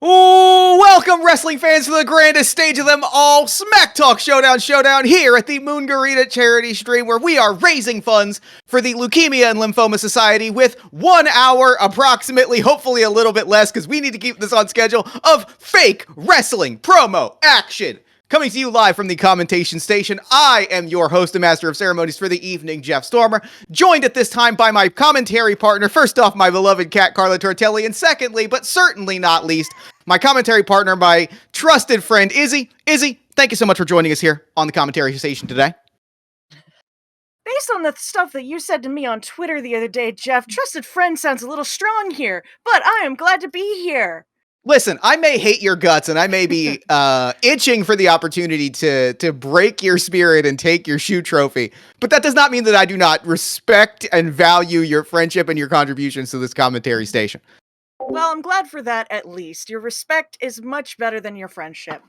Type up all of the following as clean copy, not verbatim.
Ooh, welcome, wrestling fans, to the grandest stage of them all, Smacktalk Showdown here at the Moongaritaville charity stream, where we are raising funds for the Leukemia and Lymphoma Society with 1 hour, approximately, hopefully a little bit less, because we need to keep this on schedule, of fake wrestling promo action. Coming to you live from the commentation station, I am your host and master of ceremonies for the evening, Jeff Stormer, joined at this time by my commentary partner, first off, my beloved cat, Carla Tortelli, and secondly, but certainly not least, my commentary partner, my trusted friend, Izze. Izze, thank you so much for joining us here on the commentary station today. Based on the stuff that you said to me on Twitter the other day, Jeff, trusted friend sounds a little strong here, but I am glad to be here. Listen, I may hate your guts, and I may be itching for the opportunity to break your spirit and take your shoe trophy, but that does not mean that I do not respect and value your friendship and your contributions to this commentary station. Well, I'm glad for that, at least. Your respect is much better than your friendship.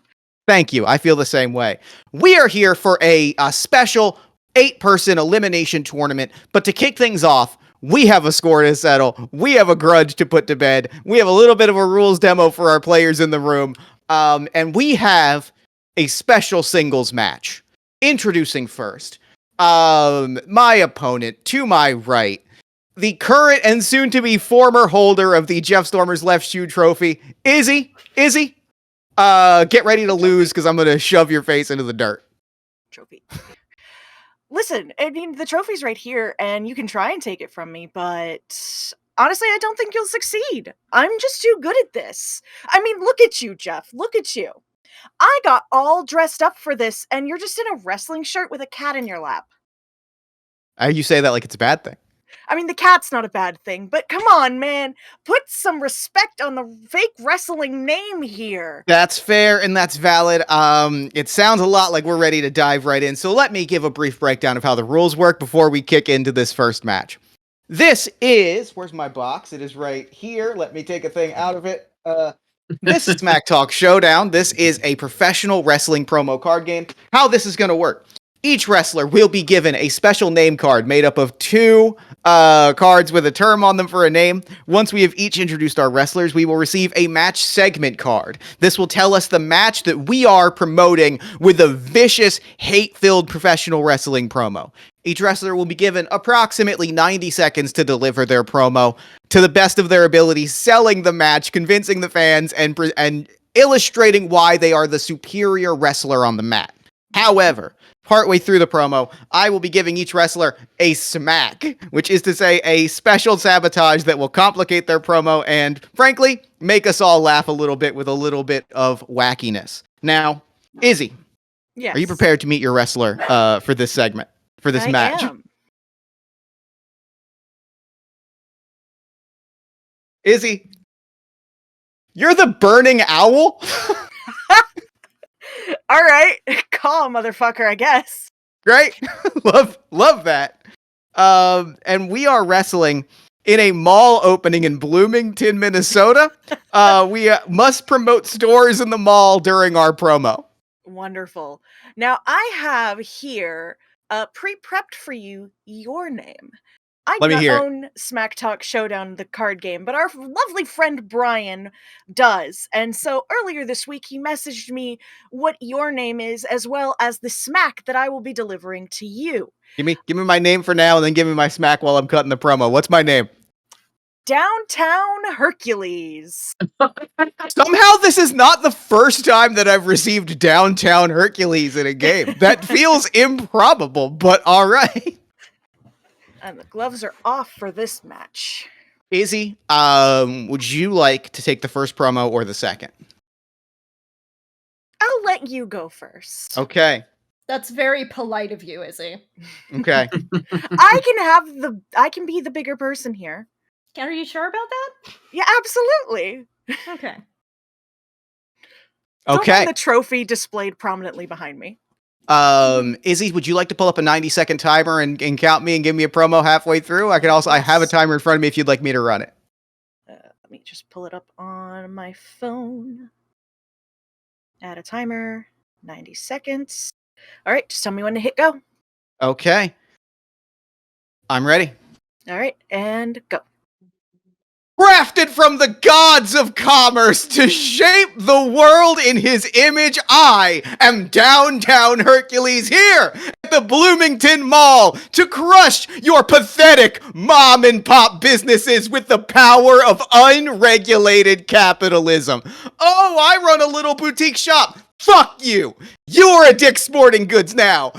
Thank you. I feel the same way. We are here for a special 8-person elimination tournament, but to kick things off, we have a score to settle. We have a grudge to put to bed. We have a little bit of a rules demo for our players in the room. And we have a special singles match. Introducing first, my opponent to my right, the current and soon-to-be former holder of the Jeff Stormer's Left Shoe Trophy, Izze. Izze, get ready to lose, because I'm going to shove your face into the dirt. Trophy. Listen, I mean, the trophy's right here, and you can try and take it from me, but honestly, I don't think you'll succeed. I'm just too good at this. I mean, look at you, Jeff. Look at you. I got all dressed up for this, and you're just in a wrestling shirt with a cat in your lap. You say that like it's a bad thing. I mean, the cat's not a bad thing, but come on, man. Put some respect on the fake wrestling name here. That's fair, and that's valid. It sounds a lot like we're ready to dive right in, so let me give a brief breakdown of how the rules work before we kick into this first match. This is... Where's my box? It is right here. Let me take a thing out of it. This is Smacktalk Showdown. This is a professional wrestling promo card game. How this is going to work. Each wrestler will be given a special name card made up of 2 cards with a term on them for a name. Once we have each introduced our wrestlers, we will receive a match segment card. This will tell us the match that we are promoting with a vicious, hate-filled professional wrestling promo. Each wrestler will be given approximately 90 seconds to deliver their promo to the best of their ability, selling the match, convincing the fans, and illustrating why they are the superior wrestler on the mat. However, partway through the promo, I will be giving each wrestler a smack, which is to say a special sabotage that will complicate their promo and, frankly, make us all laugh a little bit with a little bit of wackiness. Now, Izze, Yes. are you prepared to meet your wrestler for this segment, for this match? I am. Izze, you're the burning owl? All right, calm, motherfucker, I guess. Great. love that. And we are wrestling in a mall opening in Bloomington, Minnesota. We must promote stores in the mall during our promo. Wonderful. Now, I have here, pre-prepped for you, your name. I Let me don't hear it. own Smacktalk Showdown, the card game, but our lovely friend Brian does. And so earlier this week, he messaged me what your name is, as well as the smack that I will be delivering to you. Give me my name for now, and then give me my smack while I'm cutting the promo. What's my name? Downtown Hercules. Somehow this is not the first time that I've received Downtown Hercules in a game. That feels improbable, but all right. And the gloves are off for this match. Izze, would you like to take the first promo or the second? I'll let you go first. Okay. That's very polite of you, Izze. Okay. I can be the bigger person here. Are you sure about that? Yeah, absolutely. Okay. Don't mind the trophy displayed prominently behind me. Izze, would you like to pull up a 90-second timer and count me and give me a promo halfway through? I have a timer in front of me if you'd like me to run it. Let me just pull it up on my phone. Add a timer. 90 seconds. All right, just tell me when to hit go. Okay. I'm ready. All right, and go. Crafted from the gods of commerce to shape the world in his image, I am Downtown Hercules here at the Bloomington Mall to crush your pathetic mom and pop businesses with the power of unregulated capitalism. Oh, I run a little boutique shop. Fuck you. You're a Dick's Sporting Goods now.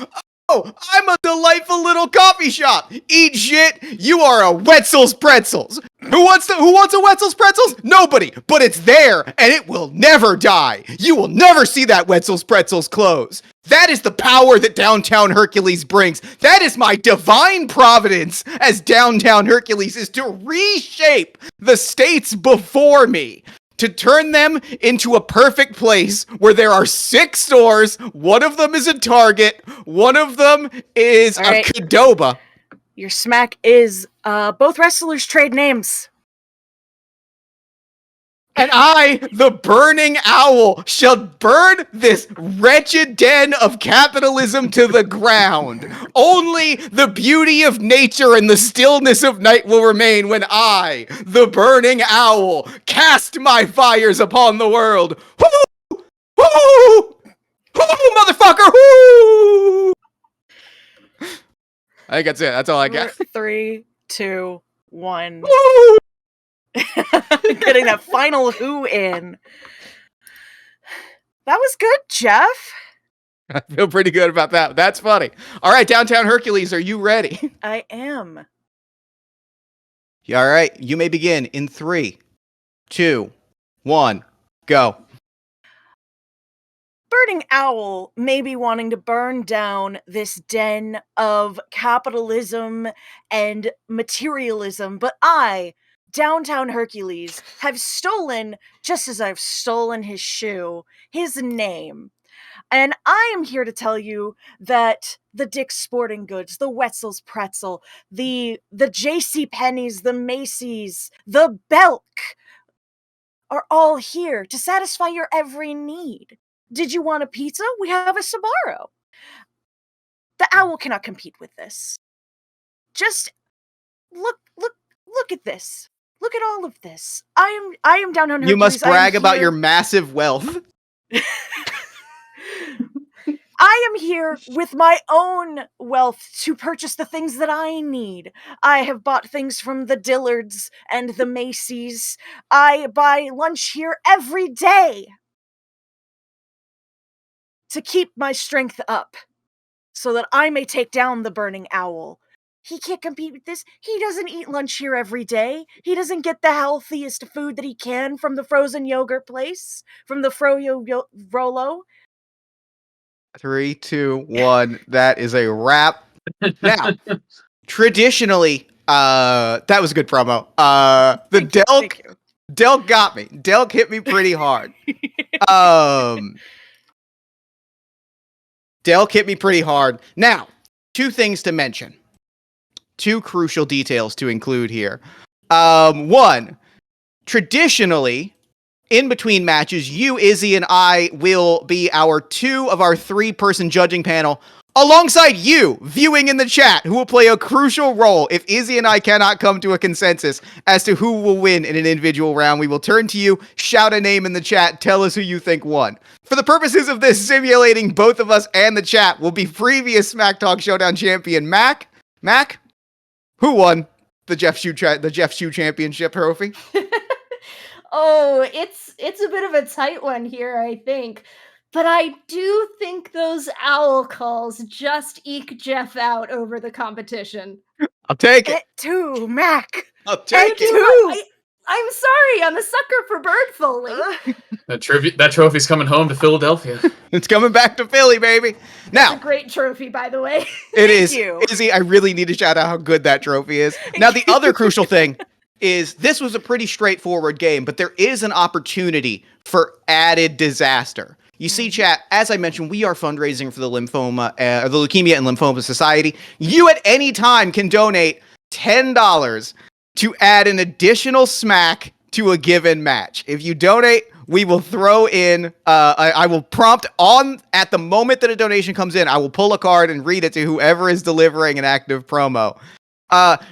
Oh, I'm a delightful little coffee shop. Eat shit. You are a Wetzel's Pretzels. Who wants a Wetzel's Pretzels? Nobody. But it's there, and it will never die. You will never see that Wetzel's Pretzels close. That is the power that Downtown Hercules brings. That is my divine providence as Downtown Hercules is to reshape the states before me. To turn them into a perfect place where there are 6 stores. One of them is a Target. One of them is a Qdoba. Your smack is both wrestlers' trade names. And I, the burning owl, shall burn this wretched den of capitalism to the ground. Only the beauty of nature and the stillness of night will remain when I, the burning owl, cast my fires upon the world. Woo! Woo! Woo, motherfucker! Woo! I think that's it. That's all I got. 3, 2, 1. Woo! Getting that final who in. That was good, Jeff. I feel pretty good about that. That's funny. All right, Downtown Hercules, are you ready? I am. All right, you may begin in 3, 2, 1, go. Burning Owl may be wanting to burn down this den of capitalism and materialism, but I, Downtown Hercules, have stolen, just as I've stolen his shoe, his name. And I am here to tell you that the Dick's Sporting Goods, the Wetzel's Pretzel, the J.C. Penney's, the Macy's, the Belk are all here to satisfy your every need. Did you want a pizza? We have a Sbarro. The owl cannot compete with this. Just look at this. Look at all of this. I am down on Hercules. You must brag about your massive wealth. I am here with my own wealth to purchase the things that I need. I have bought things from the Dillards and the Macy's. I buy lunch here every day to keep my strength up so that I may take down the burning owl. He can't compete with this. He doesn't eat lunch here every day. He doesn't get the healthiest food that he can from the frozen yogurt place, from the Rolo. 3, 2, 1. That is a wrap. Now, traditionally, that was a good promo. Delk got me. Delk hit me pretty hard. Delk hit me pretty hard. Now, 2 things to mention. 2 crucial details to include here. 1, traditionally, in between matches, you, Izzy, and I will be our 2 of our 3-person judging panel alongside you, viewing in the chat, who will play a crucial role. If Izzy and I cannot come to a consensus as to who will win in an individual round, we will turn to you, shout a name in the chat, tell us who you think won. For the purposes of this, simulating both of us and the chat will be previous Smacktalk Showdown champion Mac. Mac, who won the Jeff Shoe Championship trophy? Oh, it's a bit of a tight one here, I think. But I do think those owl calls just eke Jeff out over the competition. I'll take it. It too, Mac. I'll take it. Too. I'm sorry, I'm a sucker for bird foley. That trophy's coming home to Philadelphia. It's coming back to Philly, baby. Now, It's a great trophy, by the way. it is. you. Izzy, I really need to shout out how good that trophy is. Now, the other crucial thing is this was a pretty straightforward game, but there is an opportunity for added disaster. You see, chat, as I mentioned, we are fundraising for the the Leukemia and Lymphoma Society. You at any time can donate $10 to add an additional smack to a given match. If you donate, we will throw in, I will prompt on, at the moment that a donation comes in, I will pull a card and read it to whoever is delivering an active promo.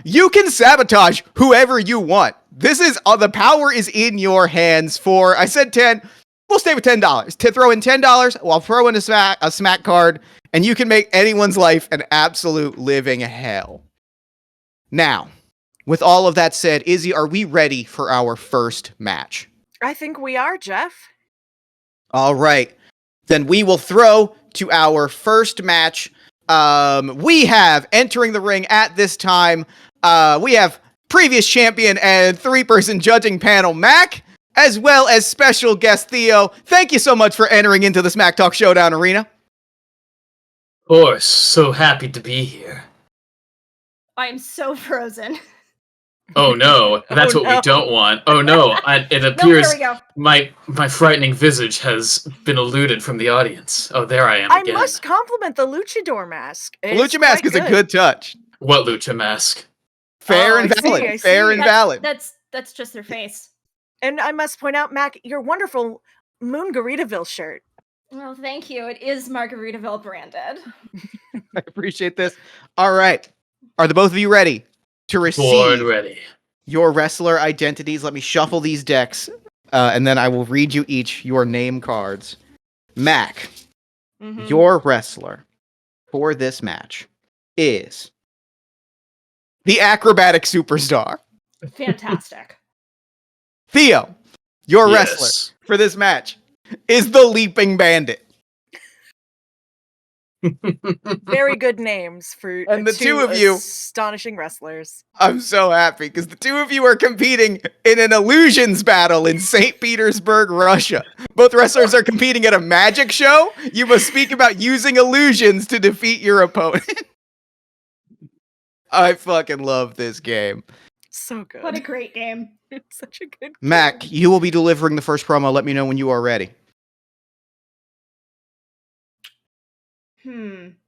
You can sabotage whoever you want. This is the power is in your hands. For I said 10. We'll stay with $10. To throw in $10, I'll throw in a smack card, and you can make anyone's life an absolute living hell. Now, with all of that said, Izzy, are we ready for our first match? I think we are, Jeff. All right. Then we will throw to our first match. We have entering the ring at this time. We have previous champion and 3-person judging panel, Mac, as well as special guest Theo. Thank you so much for entering into the Smacktalk Showdown arena. Of course, so happy to be here. I'm so frozen. Oh no, that's what we don't want. Oh no, it appears there we go. my frightening visage has been eluded from the audience. Oh, there I am I again. must compliment the luchador mask. The Lucha Mask is a good touch. What lucha mask? Fair Oh, and I see, valid. I Fair see. and valid. That's just their face. And I must point out, Mac, your wonderful Moongaritaville shirt. Well, thank you. It is Margaritaville branded. I appreciate this. All right. Are the both of you ready to receive Born ready. your wrestler identities? Let me shuffle these decks, and then I will read you each your name cards. Mac, Mhm. your wrestler for this match is the acrobatic superstar. Fantastic. Theo, your Yes. wrestler for this match is the leaping bandit. Very good names for And the two of you- astonishing wrestlers. I'm so happy because the two of you are competing in an illusions battle in St. Petersburg, Russia. Both wrestlers are competing at a magic show. You must speak about using illusions to defeat your opponent. I fucking love this game. So good. What a great game. It's such a good Mac, game. you will be delivering the first promo. Let me know when you are ready. Am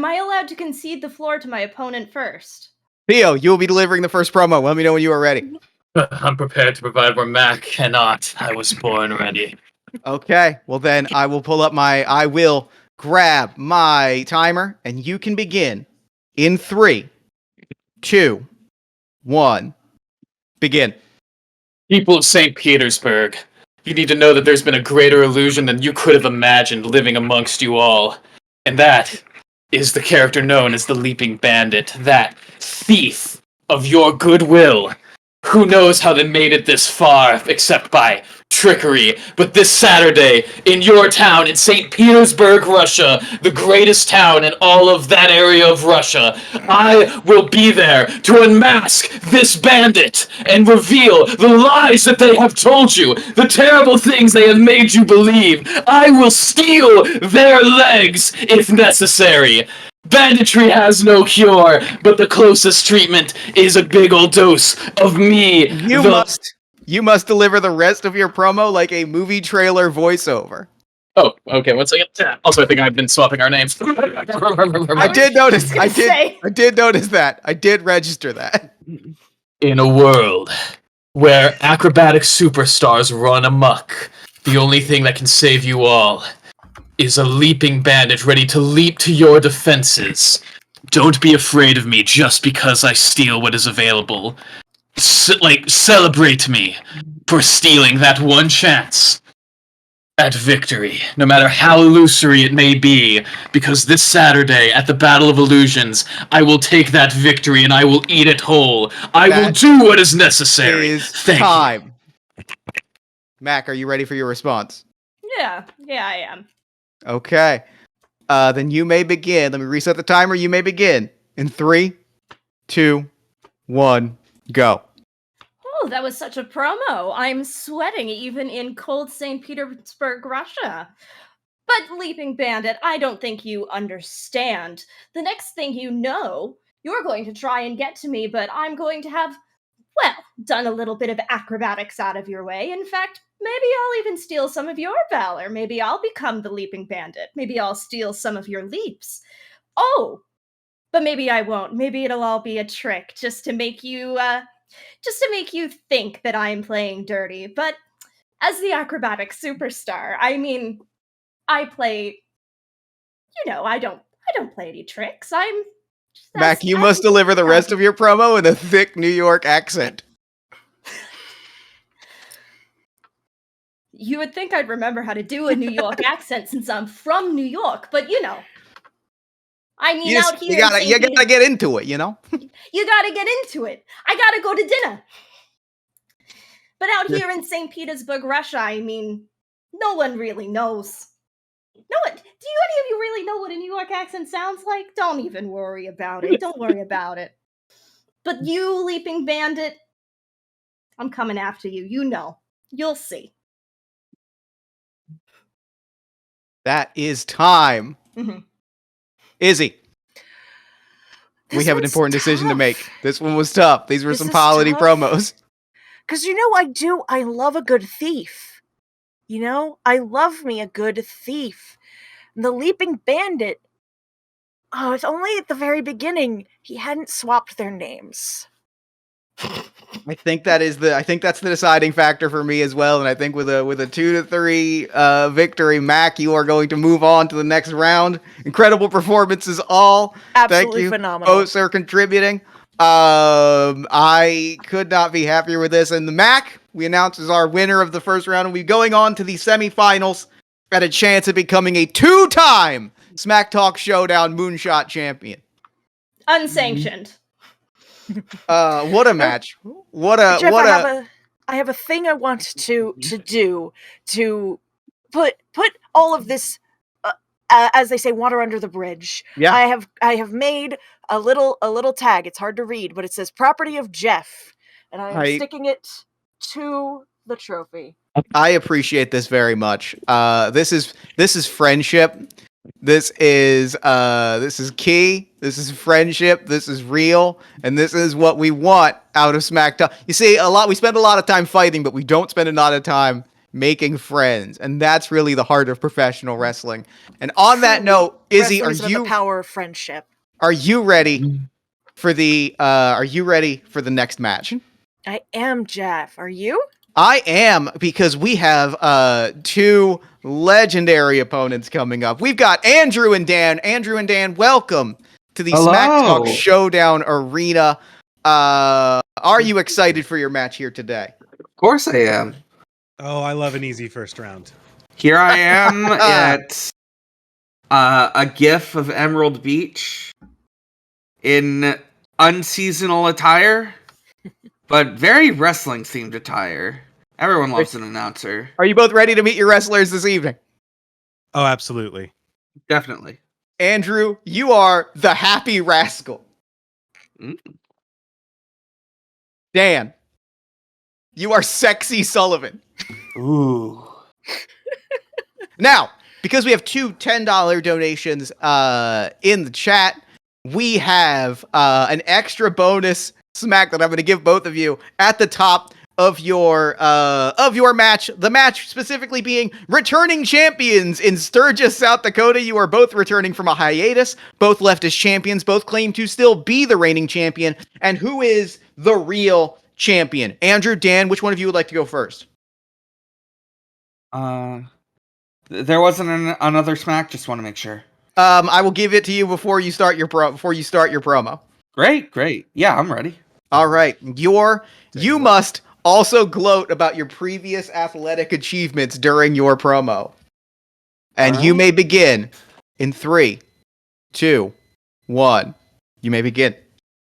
I allowed to concede the floor to my opponent first? Theo, you will be delivering the first promo. Let me know when you are ready. I'm prepared to provide where Mac cannot. I was born ready. Okay, well then I will grab my timer and you can begin in 3, 2, 1, begin. People of St. Petersburg, you need to know that there's been a greater illusion than you could have imagined living amongst you all. And that is the character known as the Leaping Bandit, that thief of your goodwill. Who knows how they made it this far, except by trickery. But this Saturday, in your town, in St. Petersburg, Russia, the greatest town in all of that area of Russia, I will be there to unmask this bandit and reveal the lies that they have told you, the terrible things they have made you believe. I will steal their legs if necessary. Banditry has no cure, but the closest treatment is a big old dose of me. You must deliver the rest of your promo like a movie trailer voiceover. Oh, okay, 1 second. Also, I think I've been swapping our names. I did notice. I did notice that. I did register that. In a world where acrobatic superstars run amok, the only thing that can save you all is a leaping bandit ready to leap to your defenses. Don't be afraid of me just because I steal what is available. Celebrate me for stealing that one chance at victory, no matter how illusory it may be, because this Saturday at the Battle of Illusions, I will take that victory and I will eat it whole. I will do what is necessary. Thank time. Mac, are you ready for your response? Yeah, I am. Okay. Then you may begin. Let me reset the timer. You may begin in 3, 2, 1, go. Oh, that was such a promo. I'm sweating even in cold St. Petersburg, Russia. But Leaping Bandit, I don't think you understand. The next thing you know, you're going to try and get to me, but I'm going to have, well, done a little bit of acrobatics out of your way. In fact, maybe I'll even steal some of your valor. Maybe I'll become the Leaping Bandit. Maybe I'll steal some of your leaps. Oh, but maybe I won't. Maybe it'll all be a trick just to make you think that I'm playing dirty. But as the acrobatic superstar, I mean, I play, I don't play any tricks. I'm Mac, you must deliver the rest of your promo in a thick New York accent. You would think I'd remember how to do a New York accent since I'm from New York, but you know. I mean, out here you gotta get into it, you know? You gotta get into it. I gotta go to dinner. But out here in St. Petersburg, Russia, I mean, no one really knows. No one. Do any of you really know what a New York accent sounds like? Don't even worry about it. Don't worry about it. But you, Leaping Bandit, I'm coming after you. You know. You'll see. That is time. Mhm. Izzy, we This have an one's important decision to tough. make. This one was tough. These were This some is quality tough. promos. Because I love a good thief. You know, I love me a good thief. And the Leaping Bandit, oh, it's only at the very beginning he hadn't swapped their names. I think that's the deciding factor for me as well. And I think with a 2-3 victory, Mac, you are going to move on to the next round. Incredible performances, all. Absolutely Thank you. phenomenal. Both are contributing. I could not be happier with this. And the Mac, we announced as our winner of the first round, and we're going on to the semifinals at a chance of becoming a 2-time Smacktalk Showdown Moonshot champion. Unsanctioned. What a match! Jeff, what I have a thing I want to do to put all of this, as they say, water under the bridge. Yeah. I have made a little tag. It's hard to read, but it says "Property of Jeff," and I am sticking it to the trophy. I appreciate this very much. This is friendship. This is key. This is friendship. This is real, and this is what we want out of SmackDown. You see, we spend a lot of time fighting, but we don't spend a lot of time making friends, and that's really the heart of professional wrestling. And on that note, Izzy, Wrestling is about the power of friendship? Are you ready for the next match? I am, Jeff. Are you? I am, because we have two legendary opponents coming up. We've got Andrew and Dan. Andrew and Dan, welcome to the Smacktalk Showdown Arena. Are you excited for your match here today? Of course I am. Oh, I love an easy first round. Here I am at a gif of Emerald Beach in unseasonal attire, but very wrestling-themed attire. Everyone loves an announcer. Are you both ready to meet your wrestlers this evening? Oh, absolutely. Definitely. Andrew, you are the Happy Rascal. Dan, you are Sexy Sullivan. Ooh. Now, because we have two $10 donations in the chat, we have an extra bonus smack that I'm going to give both of you at the top of your match. The match specifically being returning champions in Sturgis, South Dakota. You are both returning from a hiatus. Both left as champions. Both claim to still be the reigning champion. And who is the real champion? Andrew, Dan, which one of you would like to go first? There wasn't another smack. Just want to make sure. I will give it to you before you start your promo. Great. Yeah, I'm ready. All right, you must also gloat about your previous athletic achievements during your promo, and you may begin in 3, 2, 1. You may begin.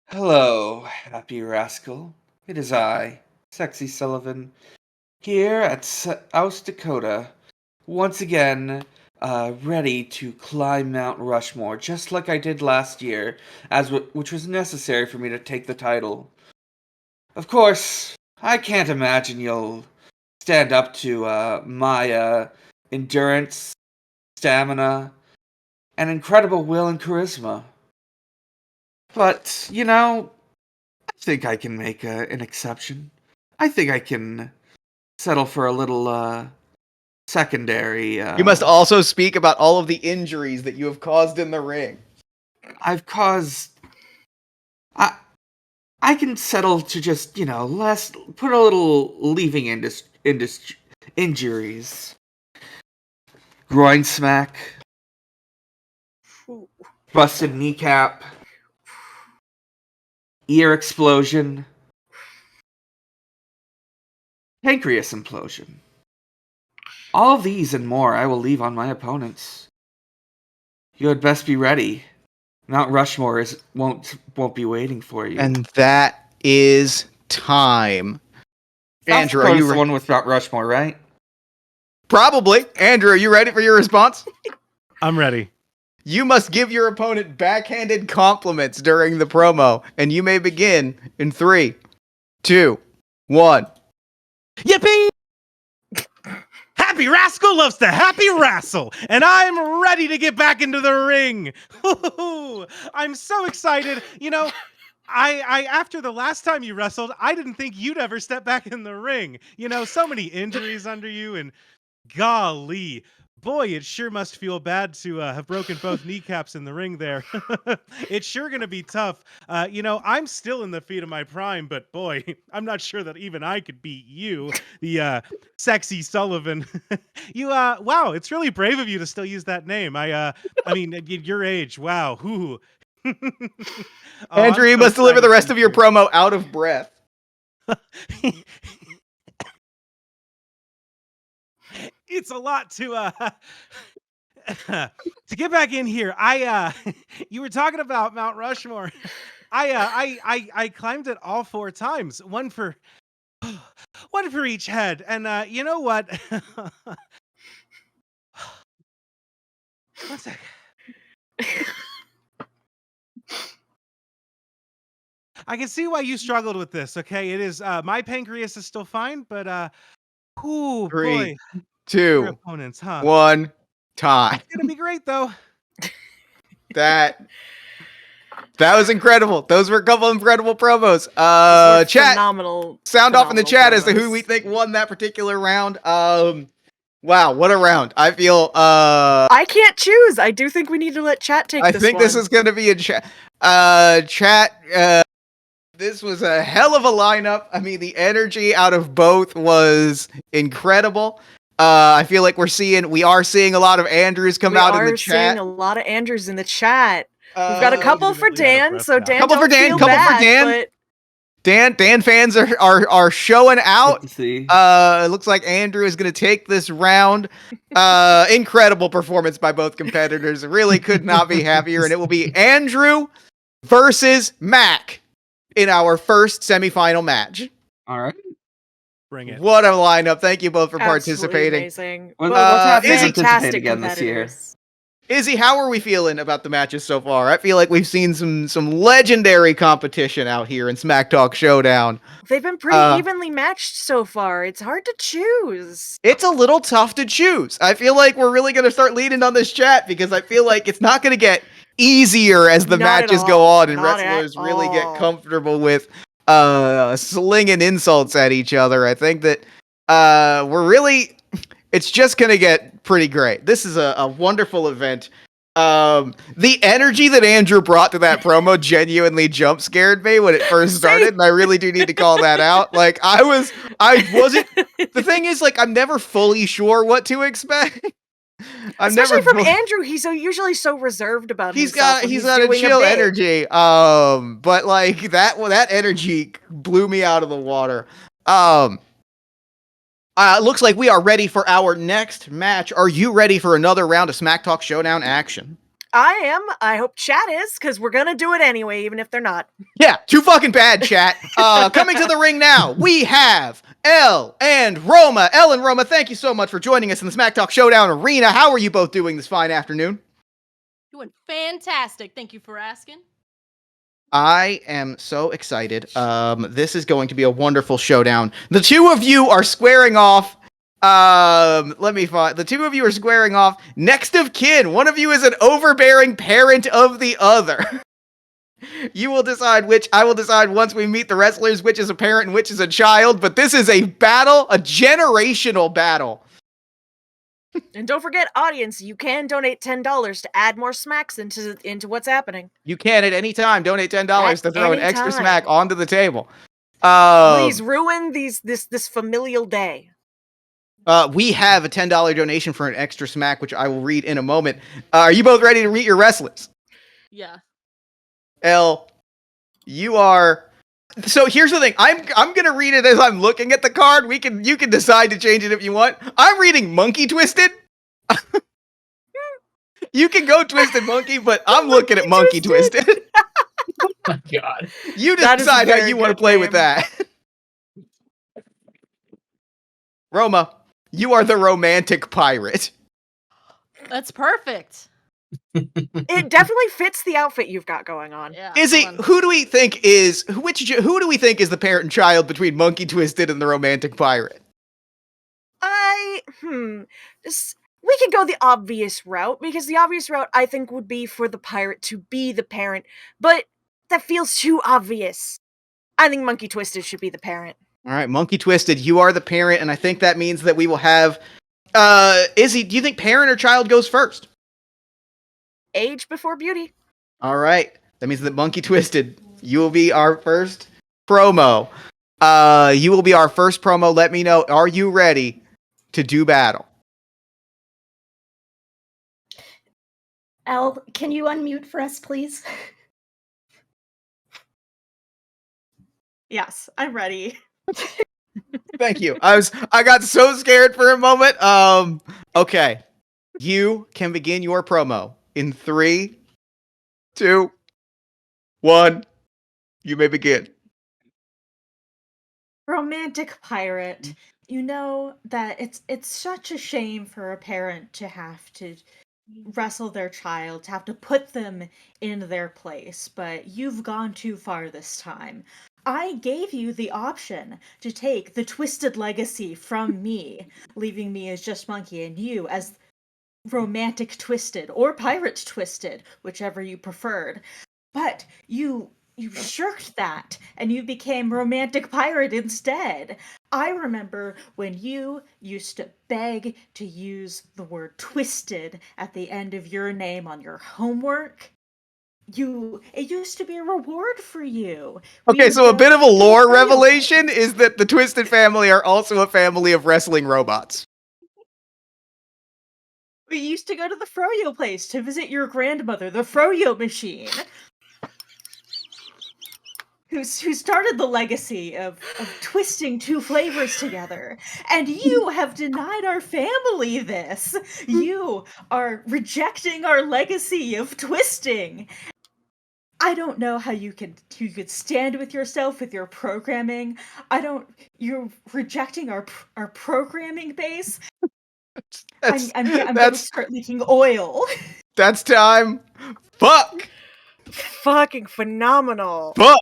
Hello, Happy Rascal. It is I, Sexy Sullivan, here at South Dakota, once again, ready to climb Mount Rushmore, just like I did last year, which was necessary for me to take the title. Of course, I can't imagine you'll stand up to my endurance, stamina, and incredible will and charisma. But, I think I can make an exception. I think I can settle for a little secondary. You must also speak about all of the injuries that you have caused in the ring. I've caused. I can settle to just, put a little leaving injuries. Groin smack. Busted kneecap. ear explosion, pancreas implosion. All of these and more I will leave on my opponents. You had best be ready. Mount Rushmore won't be waiting for you. And that is time. South Andrew, are Dakota's you the one with Mount Rushmore, right? Probably. Andrew, are you ready for your response? I'm ready. You must give your opponent backhanded compliments during the promo, and you may begin in 3, 2, 1. Yippee! Happy Rascal loves to happy wrestle, and I'm ready to get back into the ring. I'm so excited. You know, I after the last time you wrestled, I didn't think you'd ever step back in the ring. You know, so many injuries under you, and golly, boy, it sure must feel bad to have broken both kneecaps in the ring there. It's sure going to be tough. You know, I'm still in the feet of my prime, but boy, I'm not sure that even I could beat you, the sexy Sullivan. Wow, it's really brave of you to still use that name. I mean, at your age, wow. Whoo. Oh, Andrew, I'm you so must deliver the excited rest for of your you. promo out of breath. It's a lot to to get back in here. You were talking about Mount Rushmore. I climbed it all 4 times, one for each head. And you know what? One sec. I can see why you struggled with this. Okay, it is my pancreas is still fine, but ooh 3, boy, your 2, opponents, huh? 1, time. It's gonna be great though. That was incredible. Those were a couple incredible promos. Those were Chat, phenomenal. sound off in the phenomenal chat as to who promos. we think won that particular round. Wow, what a round. I feel I can't choose. I do think we need to let chat take I this think one. this is going to be a chat. This was a hell of a lineup. I mean, the energy out of both was incredible. I feel like we are seeing a lot of Andrews come out in the chat. We are seeing a lot of Andrews in the chat. We've got a couple for legitimately out of Dan, breath so now. Dan, Couple for don't Dan, feel couple for bad, Dan. but Dan fans are showing out. Good to see. It looks like Andrew is going to take this round. Incredible performance by both competitors. Really could not be happier. And it will be Andrew versus Mac in our first semifinal match. All right. Bring it. What a lineup. Thank you both for absolutely participating. amazing. What's Both happening Izzy- to participate fantastic again this year? competitors. Izzy, how are we feeling about the matches so far? I feel like we've seen some legendary competition out here in Smacktalk Showdown. They've been pretty evenly matched so far. It's hard to choose. It's a little tough to choose. I feel like we're really going to start leaning on this chat because I feel like it's not going to get easier as the Not at matches go all. on and Not at wrestlers really get all. comfortable with slinging insults at each other. I think that it's just going to get pretty great. This is a wonderful event. The energy that Andrew brought to that promo genuinely jump scared me when it first started, and I really do need to call that out. Like, I wasn't, the thing is, like, I'm never fully sure what to expect. Especially from Andrew, he's usually so reserved about himself. He's got a chill energy. But like that energy blew me out of the water. Looks like we are ready for our next match. Are you ready for another round of Smacktalk Showdown action? I am. I hope chat is, because we're gonna do it anyway, even if they're not. Yeah, too fucking bad, chat. Coming to the ring now, we have Elle and Roma. Elle and Roma, thank you so much for joining us in the Smacktalk Showdown arena. How are you both doing this fine afternoon? Doing fantastic. Thank you for asking. I am so excited. This is going to be a wonderful showdown. The two of you are squaring off. Let me find. The two of you are squaring off next of kin. One of you is an overbearing parent of the other. You will decide which. I will decide once we meet the wrestlers which is a parent and which is a child. But this is a battle, a generational battle. And don't forget, audience, you can donate $10 to add more smacks into what's happening. You can at any time donate $10 to throw an any extra time. smack onto the table. Please ruin this familial day. We have a $10 donation for an extra smack, which I will read in a moment. Are you both ready to meet your wrestlers? Yeah. Elle, you are. So here's the thing. I'm gonna read it as I'm looking at the card. You can decide to change it if you want. I'm reading Monkey Twisted. You can go Twisted Monkey, but I'm looking at Monkey Twisted. Oh my god. You That is a decide how very you want to good play with name. that. Roma, you are the romantic pirate. That's perfect. It definitely fits the outfit you've got going on. Yeah. Izzy, come on. who do we think is who do we think is the parent and child between Monkey Twisted and the romantic pirate? We could go the obvious route, because the obvious route I think would be for the pirate to be the parent, but that feels too obvious. I think Monkey Twisted should be the parent. All right, Monkey Twisted, you are the parent, and I think that means that we will have Izzy, do you think parent or child goes first? Age before beauty. All right. That means that Monkey Twisted, you will be our first promo. You will be our first promo. Let me know, are you ready to do battle? Al, can you unmute for us, please? Yes, I'm ready. Thank you. I got so scared for a moment. Okay. You can begin your promo in 3, 2, 1. You may begin. Romantic pirate. You know that it's such a shame for a parent to have to wrestle their child, to have to put them in their place, but you've gone too far this time. I gave you the option to take the twisted legacy from me, leaving me as just Monkey and you as romantic twisted or pirate twisted, whichever you preferred. But you shirked that and you became romantic pirate instead. I remember when you used to beg to use the word twisted at the end of your name on your homework. It used to be a reward for you. Okay, We'd, so a bit of a do lore radio revelation is that the Twisted family are also a family of wrestling robots. We used to go to the Froyo place to visit your grandmother, the Froyo machine, who started the legacy of twisting two flavors together. And you have denied our family this. You are rejecting our legacy of twisting. I don't know how you could stand with yourself with your programming. You're rejecting our programming base. I'm gonna start leaking oil. That's time. Fuck. Fucking phenomenal. Fuck.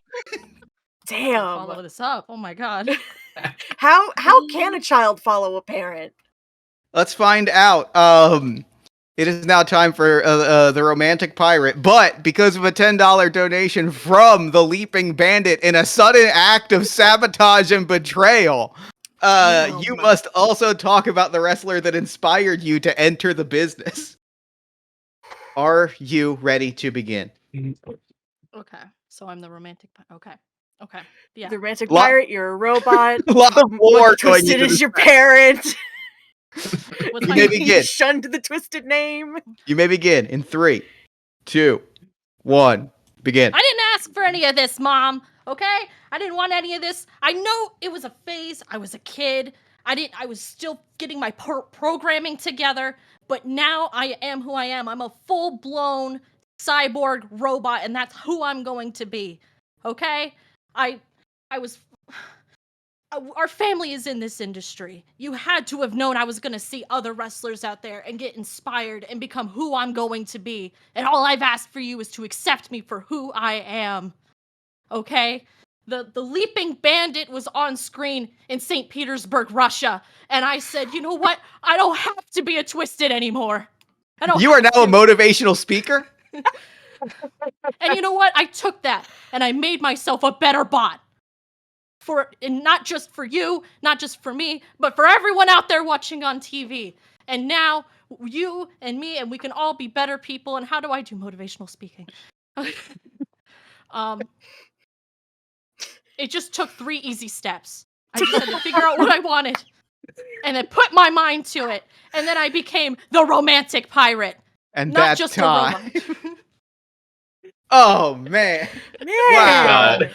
Damn. Follow this up. Oh my god. How can a child follow a parent? Let's find out. It is now time for the romantic pirate, but because of a $10 donation from the Leaping Bandit in a sudden act of sabotage and betrayal, you must also talk about the wrestler that inspired you to enter the business. Are you ready to begin? Okay. So I'm the romantic. Okay. Yeah. The romantic pirate, you're a robot. A lot of lore Monkey going Twisted into is this. your parent. What's You my may name? begin. Shunned the Twisted name. You may begin in 3, 2, 1. Begin. I didn't ask for any of this, Mom. Okay? I didn't want any of this. I know it was a phase. I was a kid. I was still getting my programming together. But now I am who I am. I'm a full-blown cyborg robot, and that's who I'm going to be. Okay? Our family is in this industry. You had to have known I was going to see other wrestlers out there and get inspired and become who I'm going to be. And all I've asked for you is to accept me for who I am. Okay? The Leaping Bandit was on screen in St. Petersburg, Russia. And I said, you know what? I don't have to be a Twisted anymore. You are now a motivational speaker? And you know what? I took that and I made myself a better bot. And not just for you, not just for me, but for everyone out there watching on TV. And now you and me, and we can all be better people. And how do I do motivational speaking? It just took 3 easy steps. I just had to figure out what I wanted and then put my mind to it. And then I became the romantic pirate. And Not that's just time. a robot. Oh man. Man.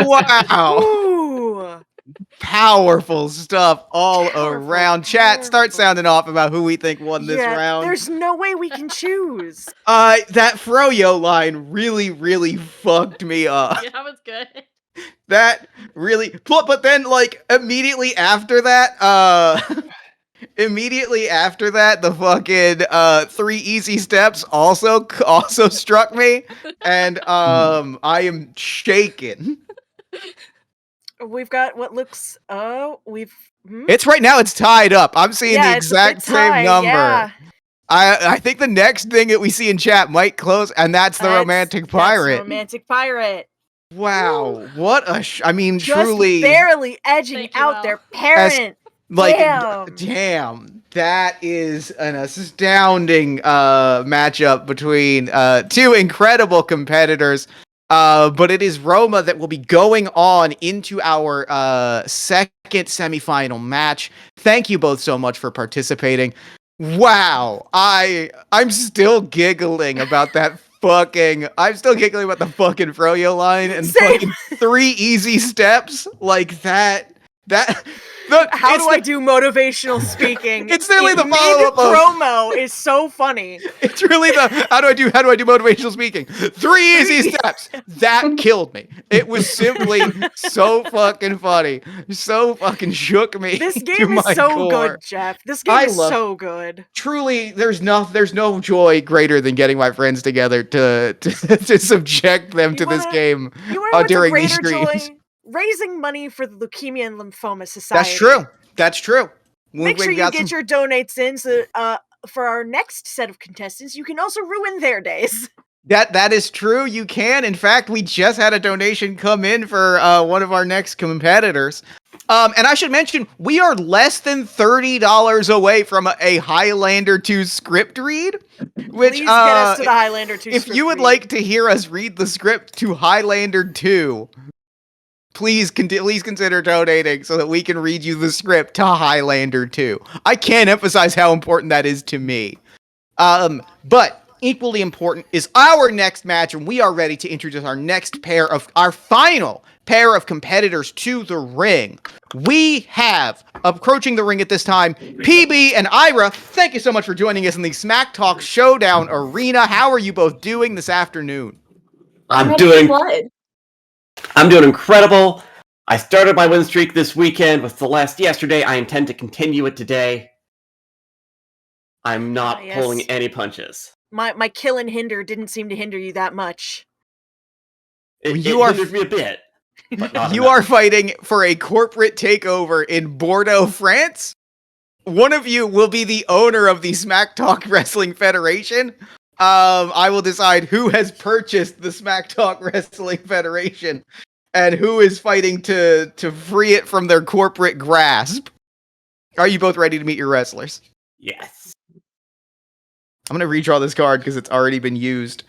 Wow. Ooh. Powerful stuff all Powerful, around. Chat, start powerful. sounding off about who we think won this Yeah, round. there's no way we can choose. That Froyo line really fucked me up. Yeah, that was good. That really, but then like immediately after that, the fucking 3 easy steps also struck me, and I am shaken. We've got what looks. It's right now. It's tied up. I'm seeing the it's a bit exact same tied, number. yeah. I think the next thing that we see in chat might close, and that's the romantic pirate. That's romantic pirate. Wow, what a I mean, Just truly, barely edging Thank you, out Al. their parent. like, Damn. damn, that is an astounding matchup between 2 incredible competitors. But it is Roma that will be going on into our second semifinal match. Thank you both so much for participating. Wow, I'm still giggling about that fucking. I'm still giggling about the fucking Froyo line and Same. fucking 3 easy steps like that. How do I do motivational speaking? It's literally the Mid follow-up of- promo is so funny. It's really the how do I do motivational speaking? 3 easy steps. That killed me. It was simply so fucking funny. So fucking shook me. This to game is my so core. good, Jeff. This game I is love- so good. Truly, there's no joy greater than getting my friends together to subject them to this wanna- game You want to know what's a during these greater streams. joy? Raising money for the Leukemia and Lymphoma Society. That's true. That's true. Make sure We you got get some- your donates in so for our next set of contestants, you can also ruin their days. That is true. You can. In fact, we just had a donation come in for one of our next competitors. And I should mention, we are less than $30 away from a Highlander 2 script read. Which, Please get us to the Highlander 2 if script you would read. like to hear us read the script to Highlander 2, please consider donating so that we can read you the script to Highlander 2. I can't emphasize how important that is to me. But equally important is our next match, and we are ready to introduce our final pair of competitors to the ring. We have, approaching the ring at this time, PB and Ira. Thank you so much for joining us in the Smacktalk Showdown arena. How are you both doing this afternoon? I'm doing incredible. I started my win streak this weekend with Celeste yesterday. I intend to continue it today. I'm not yes. pulling any punches. My kill and hinder didn't seem to hinder you that much. It You hindered me a bit. But not You enough. are fighting for a corporate takeover in Bordeaux, France. One of you will be the owner of the Smacktalk Wrestling Federation. I will decide who has purchased the Smacktalk Wrestling Federation and who is fighting to free it from their corporate grasp. Are you both ready to meet your wrestlers? Yes. I'm gonna redraw this card because it's already been used.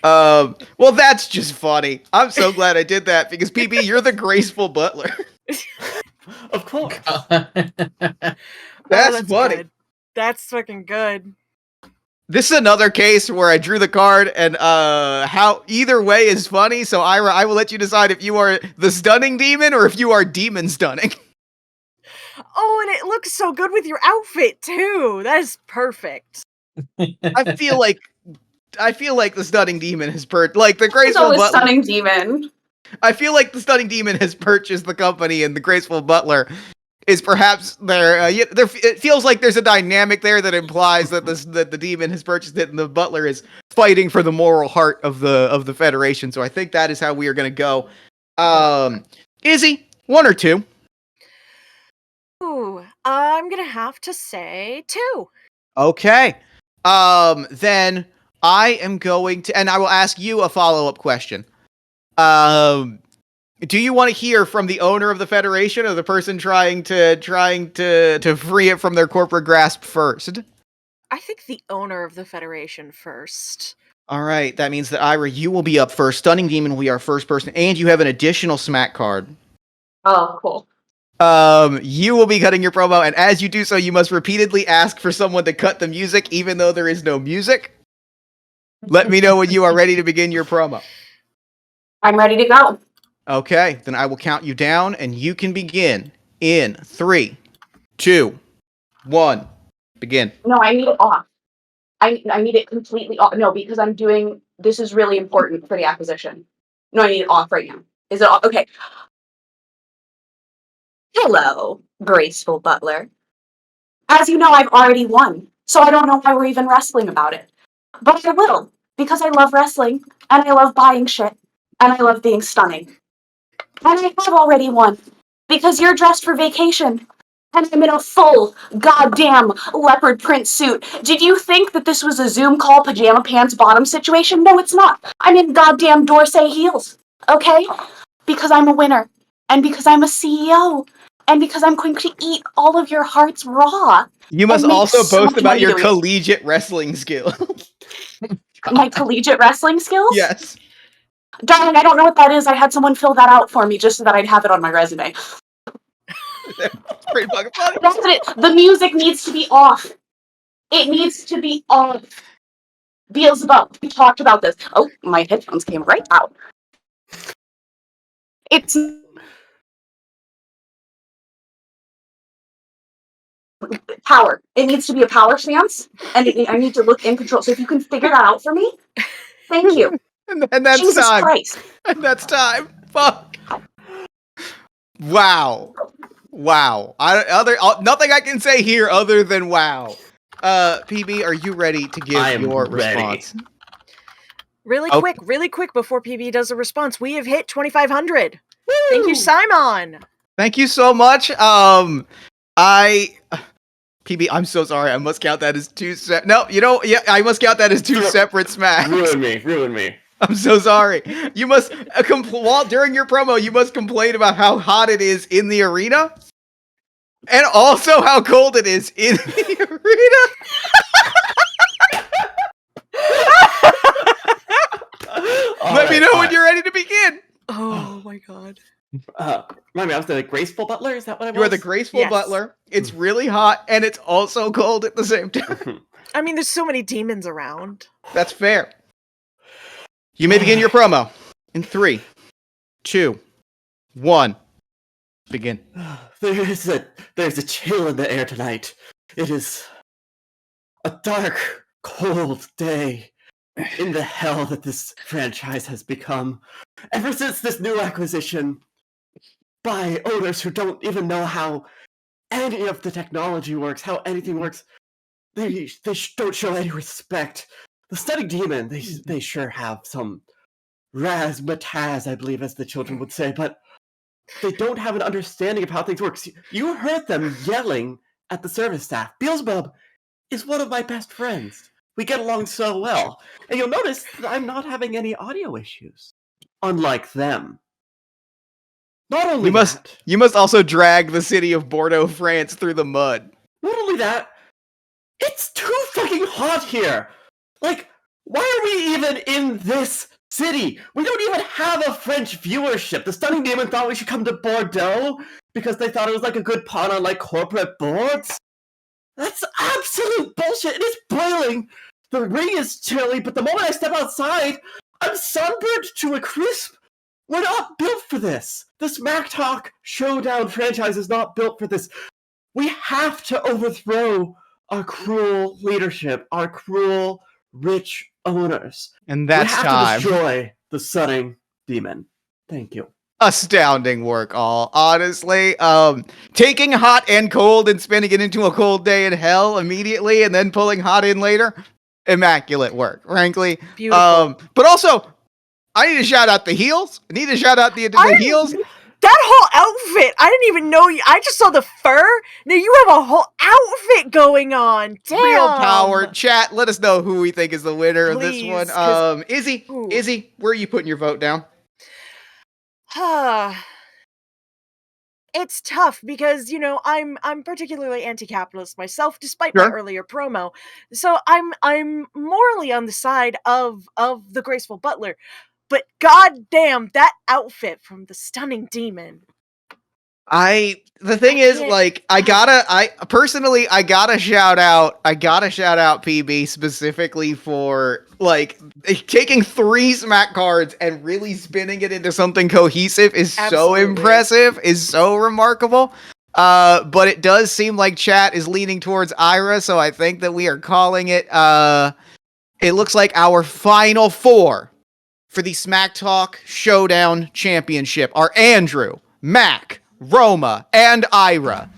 Well, that's just funny. I'm so glad I did that because PB, you're the graceful butler. Of course. That's funny. Good. That's fucking good. This is another case where I drew the card, and how either way is funny. So Ira, I will let you decide if you are the stunning demon or if you are demon stunning. Oh, and it looks so good with your outfit too. That is perfect. I feel like the stunning demon has like the It's graceful always butler. stunning demon. I feel like the stunning demon has purchased the company, and the graceful butler is perhaps there. It feels like there's a dynamic there that implies that the demon has purchased it, and the butler is fighting for the moral heart of the Federation. So I think that is how we are going to go. Izzy, 1 or 2? Ooh, I'm gonna have to say 2. Okay. Then I am going to, and I will ask you a follow-up question. Do you want to hear from the owner of the Federation or the person trying to free it from their corporate grasp first? I think the owner of the Federation first. All right, that means that Ira, you will be up first. Stunning Demon will be our first person, and you have an additional smack card. Oh, cool. You will be cutting your promo, and as you do so, you must repeatedly ask for someone to cut the music, even though there is no music. Let me know when you are ready to begin your promo. I'm ready to go. Okay, then I will count you down, and you can begin in 3, 2, 1. Begin. No, I need it off. I need it completely off. No, because this is really important for the acquisition. No, I need it off right now. Is it off? Okay. Hello, graceful butler. As you know, I've already won, so I don't know why we're even wrestling about it. But I will, because I love wrestling, and I love buying shit, and I love being stunning. And I have already won, because you're dressed for vacation, and I'm in a full, goddamn leopard print suit. Did you think that this was a Zoom call pajama pants bottom situation? No, it's not. I'm in goddamn Dorsey heels, okay? Because I'm a winner, and because I'm a CEO, and because I'm going to eat all of your hearts raw. You must and make also so boast much about money your doing it. collegiate wrestling skill. My collegiate wrestling skills? Yes. Darling, I don't know what that is. I had someone fill that out for me just so that I'd have it on my resume. Pretty fucking funny. That's it. The music needs to be off. It needs to be off. Beelzebub, we talked about this. Oh, my headphones came right out. It's power. It needs to be a power stance, and I need to look in control. So if you can figure that out for me, thank you. And that's Jesus time. Christ. And that's time. Fuck. Wow. Wow. Nothing I can say here other than wow. PB, are you ready to give I am your ready. response? Really Okay. quick before PB does a response. We have hit 2,500. Thank you, Simon. Thank you so much. PB, I'm so sorry. I must count that as two I must count that as two separate smacks. Ruin me. I'm so sorry. You must during your promo, you must complain about how hot it is in the arena, and also how cold it is in the arena. Let me know when you're ready to begin. Oh my god. Remind me, I was the graceful butler? Is that what I was? You are the graceful Yes. butler. It's really hot, and it's also cold at the same time. I mean, there's so many demons around. That's fair. You may begin your promo in 3, 2, 1. Begin. There's a chill in the air tonight. It is a dark, cold day in the hell that this franchise has become. Ever since this new acquisition by owners who don't even know how any of the technology works, how anything works, they don't show any respect. The Stunning Demon, they sure have some razzmatazz, I believe, as the children would say, but they don't have an understanding of how things work. You heard them yelling at the service staff. Beelzebub is one of my best friends. We get along so well. And you'll notice that I'm not having any audio issues. Unlike them. Not only You must also drag the city of Bordeaux, France through the mud. Not only that, it's too fucking hot here! Like, why are we even in this city? We don't even have a French viewership. The Stunning Demon thought we should come to Bordeaux because they thought it was like a good pawn on like corporate boards. That's absolute bullshit. It is boiling. The ring is chilly, but the moment I step outside, I'm sunburned to a crisp. We're not built for this. The Smacktalk Showdown franchise is not built for this. We have to overthrow our cruel leadership, our cruel, rich owners. And that's we have time. to destroy the Stunning Demon. Thank you. Astounding work, all. Honestly, taking hot and cold and spinning it into a cold day in hell immediately and then pulling hot in later, immaculate work, frankly. Beautiful. But also, I need to shout out the heels. I need to shout out the heels. That whole outfit, I didn't even know you. I just saw the fur. Now you have a whole outfit going on. Damn. Real power. Chat, let us know who we think is the winner of this Please, one. 'cause- Izzy, where are you putting your vote down? It's tough because, you know, I'm particularly anti-capitalist myself, despite my Sure. earlier promo. So I'm morally on the side of the graceful butler. But goddamn, that outfit from the Stunning Demon. The thing is, can't- like, I gotta shout out PB specifically for, like, taking 3 smack cards and really spinning it into something cohesive is so Absolutely. impressive, is so remarkable. But it does seem like chat is leaning towards Ira, so I think that we are calling it, it looks like our final 4 for the Smacktalk Showdown Championship are Andrew, Mac, Roma, and Ira.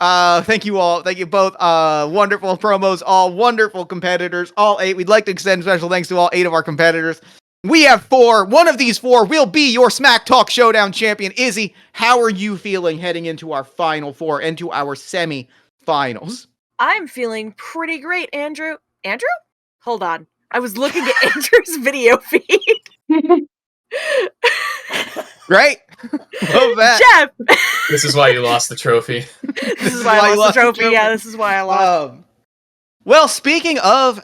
Thank you all. Thank you both. Wonderful promos, all wonderful competitors, all 8. We'd like to extend special thanks to all 8 of our competitors. We have 4. One of these 4 will be your Smacktalk Showdown champion. Izzy, how are you feeling heading into our final 4 and to our semi-finals? I'm feeling pretty great, Andrew. Andrew? Hold on. I was looking at Andrew's video feed. Right? Love that. Jeff! This is why you lost the trophy. This is why I lost the trophy. Yeah, this is why I lost. Well, speaking of,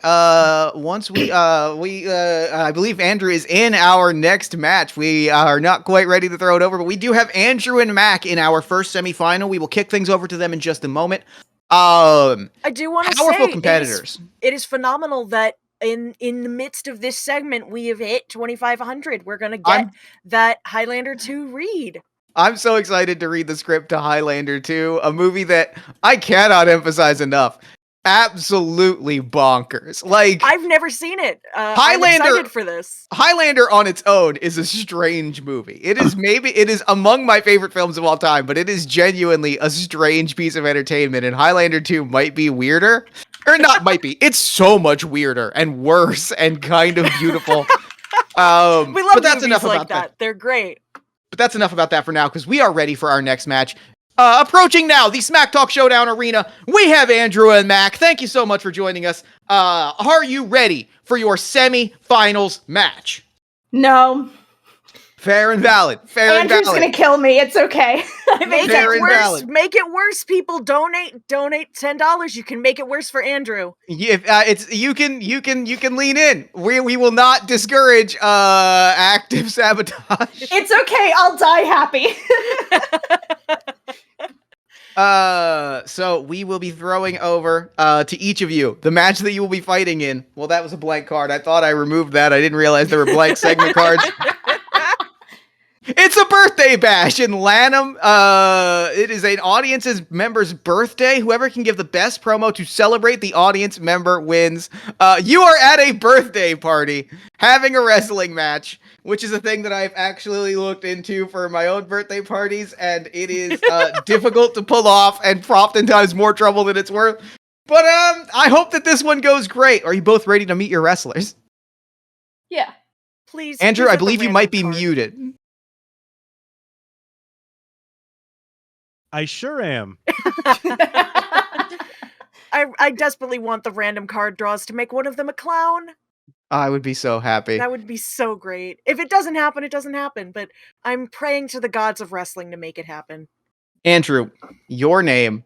once I believe Andrew is in our next match. We are not quite ready to throw it over, but we do have Andrew and Mac in our first semifinal. We will kick things over to them in just a moment. I do want to say, powerful competitors. It is phenomenal that in the midst of this segment, we have hit 2,500. We're going to get that Highlander 2 read. I'm so excited to read the script to Highlander 2, a movie that I cannot emphasize enough. Absolutely bonkers. Like, I've never seen it. Highlander, I'm excited for this. Highlander on its own is a strange movie. It is among my favorite films of all time, but it is genuinely a strange piece of entertainment, and Highlander 2 might be weirder. Or not might be. It's so much weirder and worse and kind of beautiful. We love but that's movies enough like about that. They're great. But that's enough about that for now, because we are ready for our next match. Approaching now, the Smacktalk Showdown Arena, we have Andrew and Mac. Thank you so much for joining us. Are you ready for your semi-finals match? No. Fair and valid. Andrew's gonna kill me. It's okay. Make Fair it and worse. valid. Make it worse, people. Donate $10. You can make it worse for Andrew. You can lean in. We will not discourage active sabotage. It's okay. I'll die happy. So we will be throwing over to each of you the match that you will be fighting in. Well, that was a blank card. I thought I removed that. I didn't realize there were blank segment cards. It's a birthday bash in Lanham. It is an audience's member's birthday. Whoever can give the best promo to celebrate the audience member wins. You are at a birthday party having a wrestling match, which is a thing that I've actually looked into for my own birthday parties, and it is difficult to pull off and oftentimes more trouble than it's worth. But I hope that this one goes great. Are you both ready to meet your wrestlers? Yeah. Please. Andrew, please I have the believe you random might be card. muted. I sure am. I desperately want the random card draws to make one of them a clown. I would be so happy. That would be so great. If it doesn't happen, it doesn't happen. But I'm praying to the gods of wrestling to make it happen. Andrew, your name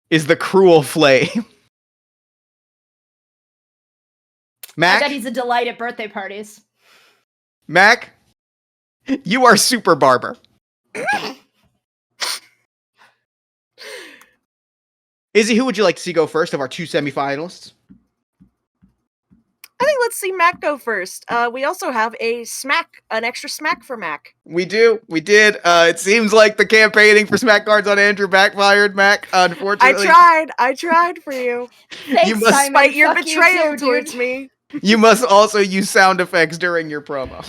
is the Cruel Flame. I Mac, bet he's a delight at birthday parties. Mac, you are Super Barber. Izzy, who would you like to see go first of our 2 semifinalists? I think let's see Mac go first. We also have an extra smack for Mac. We did. It seems like the campaigning for smack cards on Andrew backfired, Mac. Unfortunately, I tried for you. Thanks, must- Simon. Despite your Fuck you betrayal too, towards dude. me. you must also use sound effects during your promo.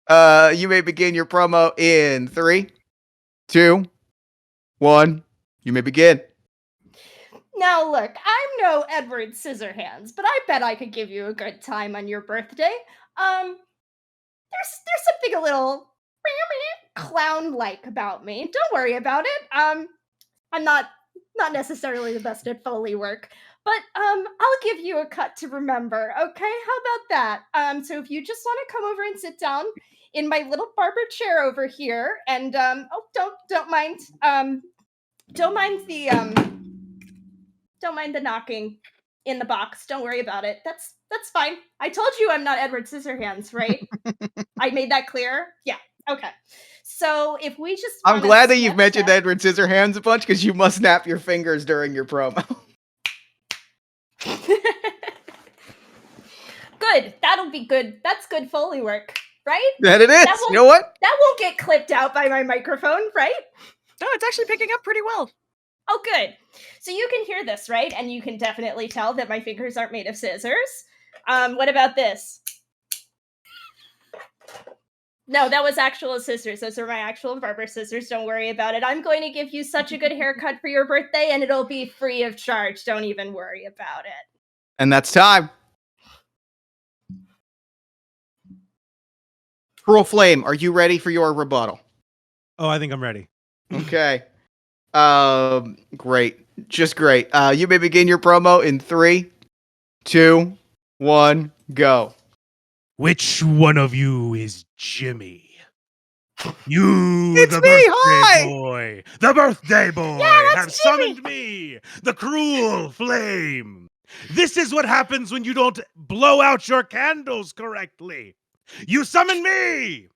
You may begin your promo in 3, 2, 1. You may begin. Now look, I'm no Edward Scissorhands, but I bet I could give you a good time on your birthday. There's something a little clown-like about me. Don't worry about it. I'm not necessarily the best at Foley work, but I'll give you a cut to remember. Okay, how about that? So if you just want to come over and sit down in my little barber chair over here, and don't mind the knocking in the box. Don't worry about it. That's fine. I told you I'm not Edward Scissorhands, right? I made that clear. Yeah. Okay. So if we just I'm wanna glad that you've step mentioned back- Edward Scissorhands a bunch because you must snap your fingers during your promo. Good. That'll be good. That's good Foley work, right? That it is. That You know what? That won't get clipped out by my microphone, right? No, it's actually picking up pretty well. Oh, good. So you can hear this, right? And you can definitely tell that my fingers aren't made of scissors. What about this? No, that was actual scissors. Those are my actual barber scissors. Don't worry about it. I'm going to give you such a good haircut for your birthday, and it'll be free of charge. Don't even worry about it. And that's time. Cruel Flame, are you ready for your rebuttal? Oh, I think I'm ready. Okay. Great. Just great. You may begin your promo in 3, 2, 1, go. Which one of you is Jimmy? You, It's the me, birthday hi! boy, the birthday boy, Yeah, have that's Jimmy! summoned me, the cruel flame. This is what happens when you don't blow out your candles correctly. You summon me.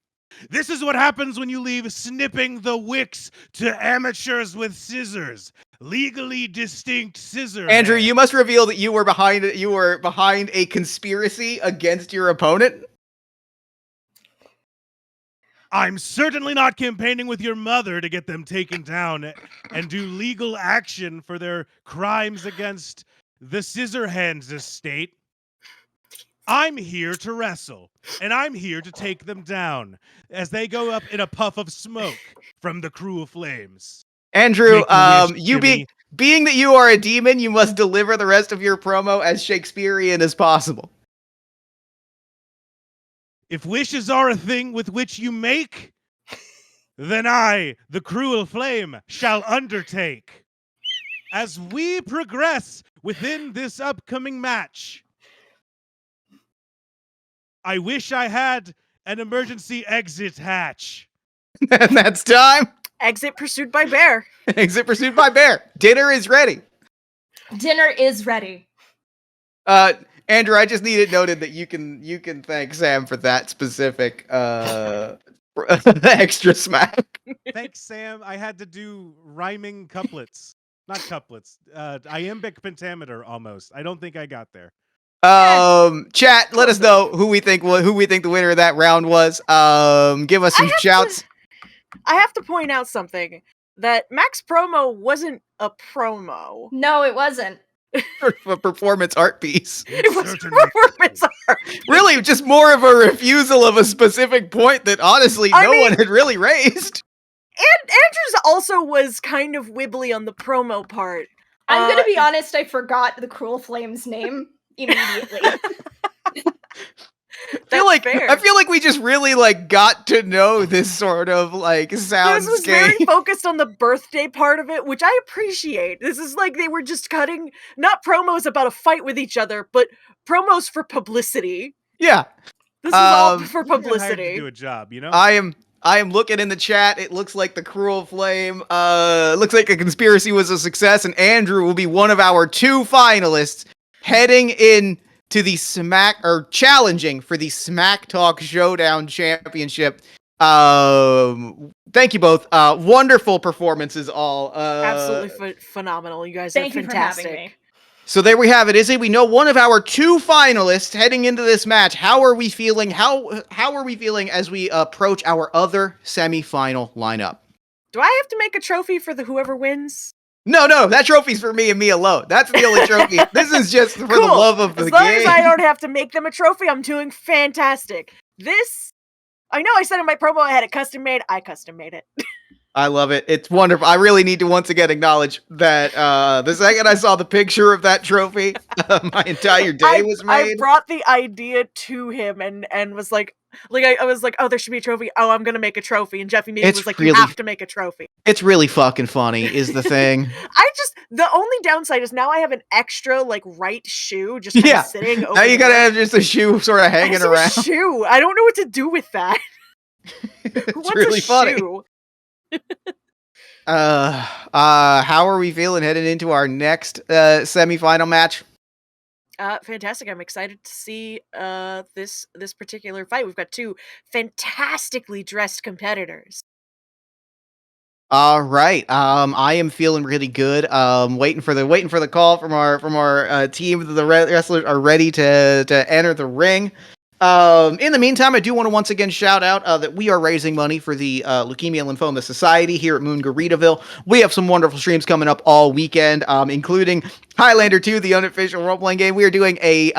This is what happens when you leave snipping the wicks to amateurs with scissors. Legally distinct scissors. Andrew, you must reveal that you were behind a conspiracy against your opponent. I'm certainly not campaigning with your mother to get them taken down and do legal action for their crimes against the Scissorhands estate. I'm here to wrestle, and I'm here to take them down as they go up in a puff of smoke from the cruel flames. Andrew, Make a wish, you Jimmy. being that you are a demon, you must deliver the rest of your promo as Shakespearean as possible. If wishes are a thing with which you make, then I, the cruel flame, shall undertake. As we progress within this upcoming match, I wish I had an emergency exit hatch. And that's time. Exit pursued by bear. Exit pursued by bear. Dinner is ready. Dinner is ready. Andrew, I just need it noted that you can thank Sam for that specific extra smack. Thanks, Sam. I had to do rhyming couplets. Not couplets. Iambic pentameter almost. I don't think I got there. Chat, let us know who we think the winner of that round was. Give us some shouts. I have to point out something. That Mac's promo wasn't a promo. No, it wasn't. A performance art piece. It was Certainly. performance art. Really, just more of a refusal of a specific point that honestly I no mean- one had really raised. And Andrews also was kind of wibbly on the promo part. I'm gonna be honest, I forgot the Cruel Flame's name immediately. I feel like we just really got to know this sort of This was very soundscape. focused on the birthday part of it, which I appreciate. This is like they were just cutting not promos about a fight with each other, but promos for publicity. Yeah. This is all Um, for You get hired to publicity. do a job, you know? I am looking in the chat. It looks like the Cruel Flame looks like a conspiracy was a success, and Andrew will be one of our 2 finalists heading in to the challenging for the Smacktalk Showdown Championship. Thank you both. Wonderful performances all. Absolutely phenomenal. You guys Thank are you for fantastic. having me. So there we have it. Izzy, we know one of our 2 finalists heading into this match. How are we feeling? How are we feeling as we approach our other semifinal lineup? Do I have to make a trophy for the whoever wins? No, that trophy's for me and me alone. That's the only trophy. This is just for the Cool. love of the As long game. as I don't have to make them a trophy, I'm doing fantastic. I know I said in my promo I had it custom made. I custom made it. I love it. It's wonderful. I really need to once again acknowledge that the second I saw the picture of that trophy, my entire day was I made. brought the idea to him and was like I was like, oh, there should be a trophy. Oh, I'm gonna make a trophy. And Jeffy It's was like, really- you have to make a trophy. It's really fucking funny, is the thing. The only downside is now I have an extra right shoe just kinda Yeah. sitting over Now you gotta there. have just a shoe sort of I hanging just have a around. shoe. I don't know what to do with that. Who It's wants really a funny. shoe? How are we feeling heading into our next semifinal match? Fantastic. I'm excited to see this particular fight. We've got two fantastically dressed competitors. All right. I am feeling really good. Waiting for the call from our team. The wrestlers are ready to enter the ring. In the meantime, I do want to once again shout out that we are raising money for the Leukemia Lymphoma Society here at Moongaritaville. We have some wonderful streams coming up all weekend, including Highlander 2, the unofficial role-playing game. We are doing a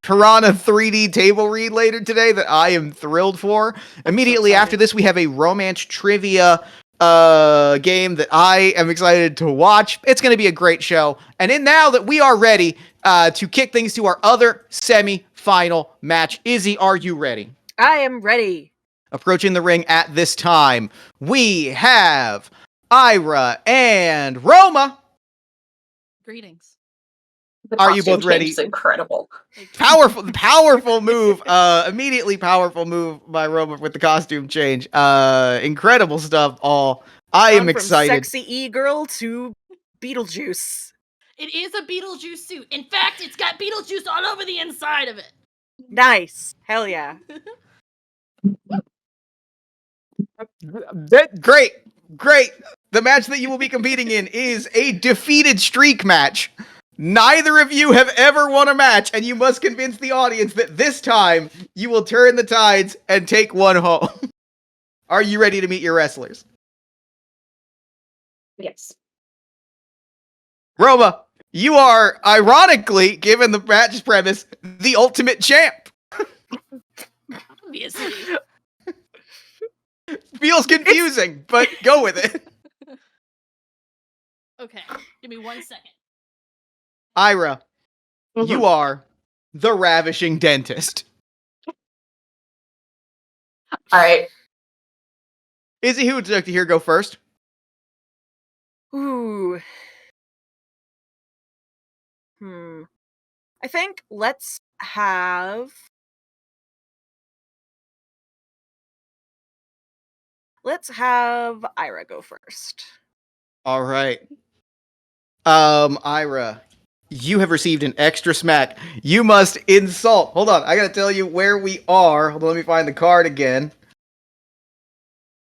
Piranha 3D table read later today that I am thrilled for. Immediately after this, we have a romance trivia game that I am excited to watch. It's going to be a great show. And now that we are ready to kick things to our other semi-final match, Izzy, are you ready? I am ready. Approaching the ring at this time, we have Ira and Roma. Greetings. The Are you costume both ready? change is incredible. Powerful move. Immediately powerful move by Roma with the costume change. Incredible stuff. All I am From excited. Sexy E-girl to Beetlejuice. It is a Beetlejuice suit. In fact, it's got Beetlejuice all over the inside of it. Nice. Hell yeah. Great. The match that you will be competing in is a defeated streak match. Neither of you have ever won a match, and you must convince the audience that this time you will turn the tides and take one home. Are you ready to meet your wrestlers? Yes. Roma, you are, ironically, given the match premise, the ultimate champ. Obviously. Feels confusing, but go with it. Okay, give me 1 second. Ira, you are the ravishing dentist. All right. Izzy, who would you like to hear go first? Ooh. I think let's have Ira go first. All right. Ira, you have received an extra smack. You must insult. Hold on, I gotta tell you where we are. Hold on, let me find the card again.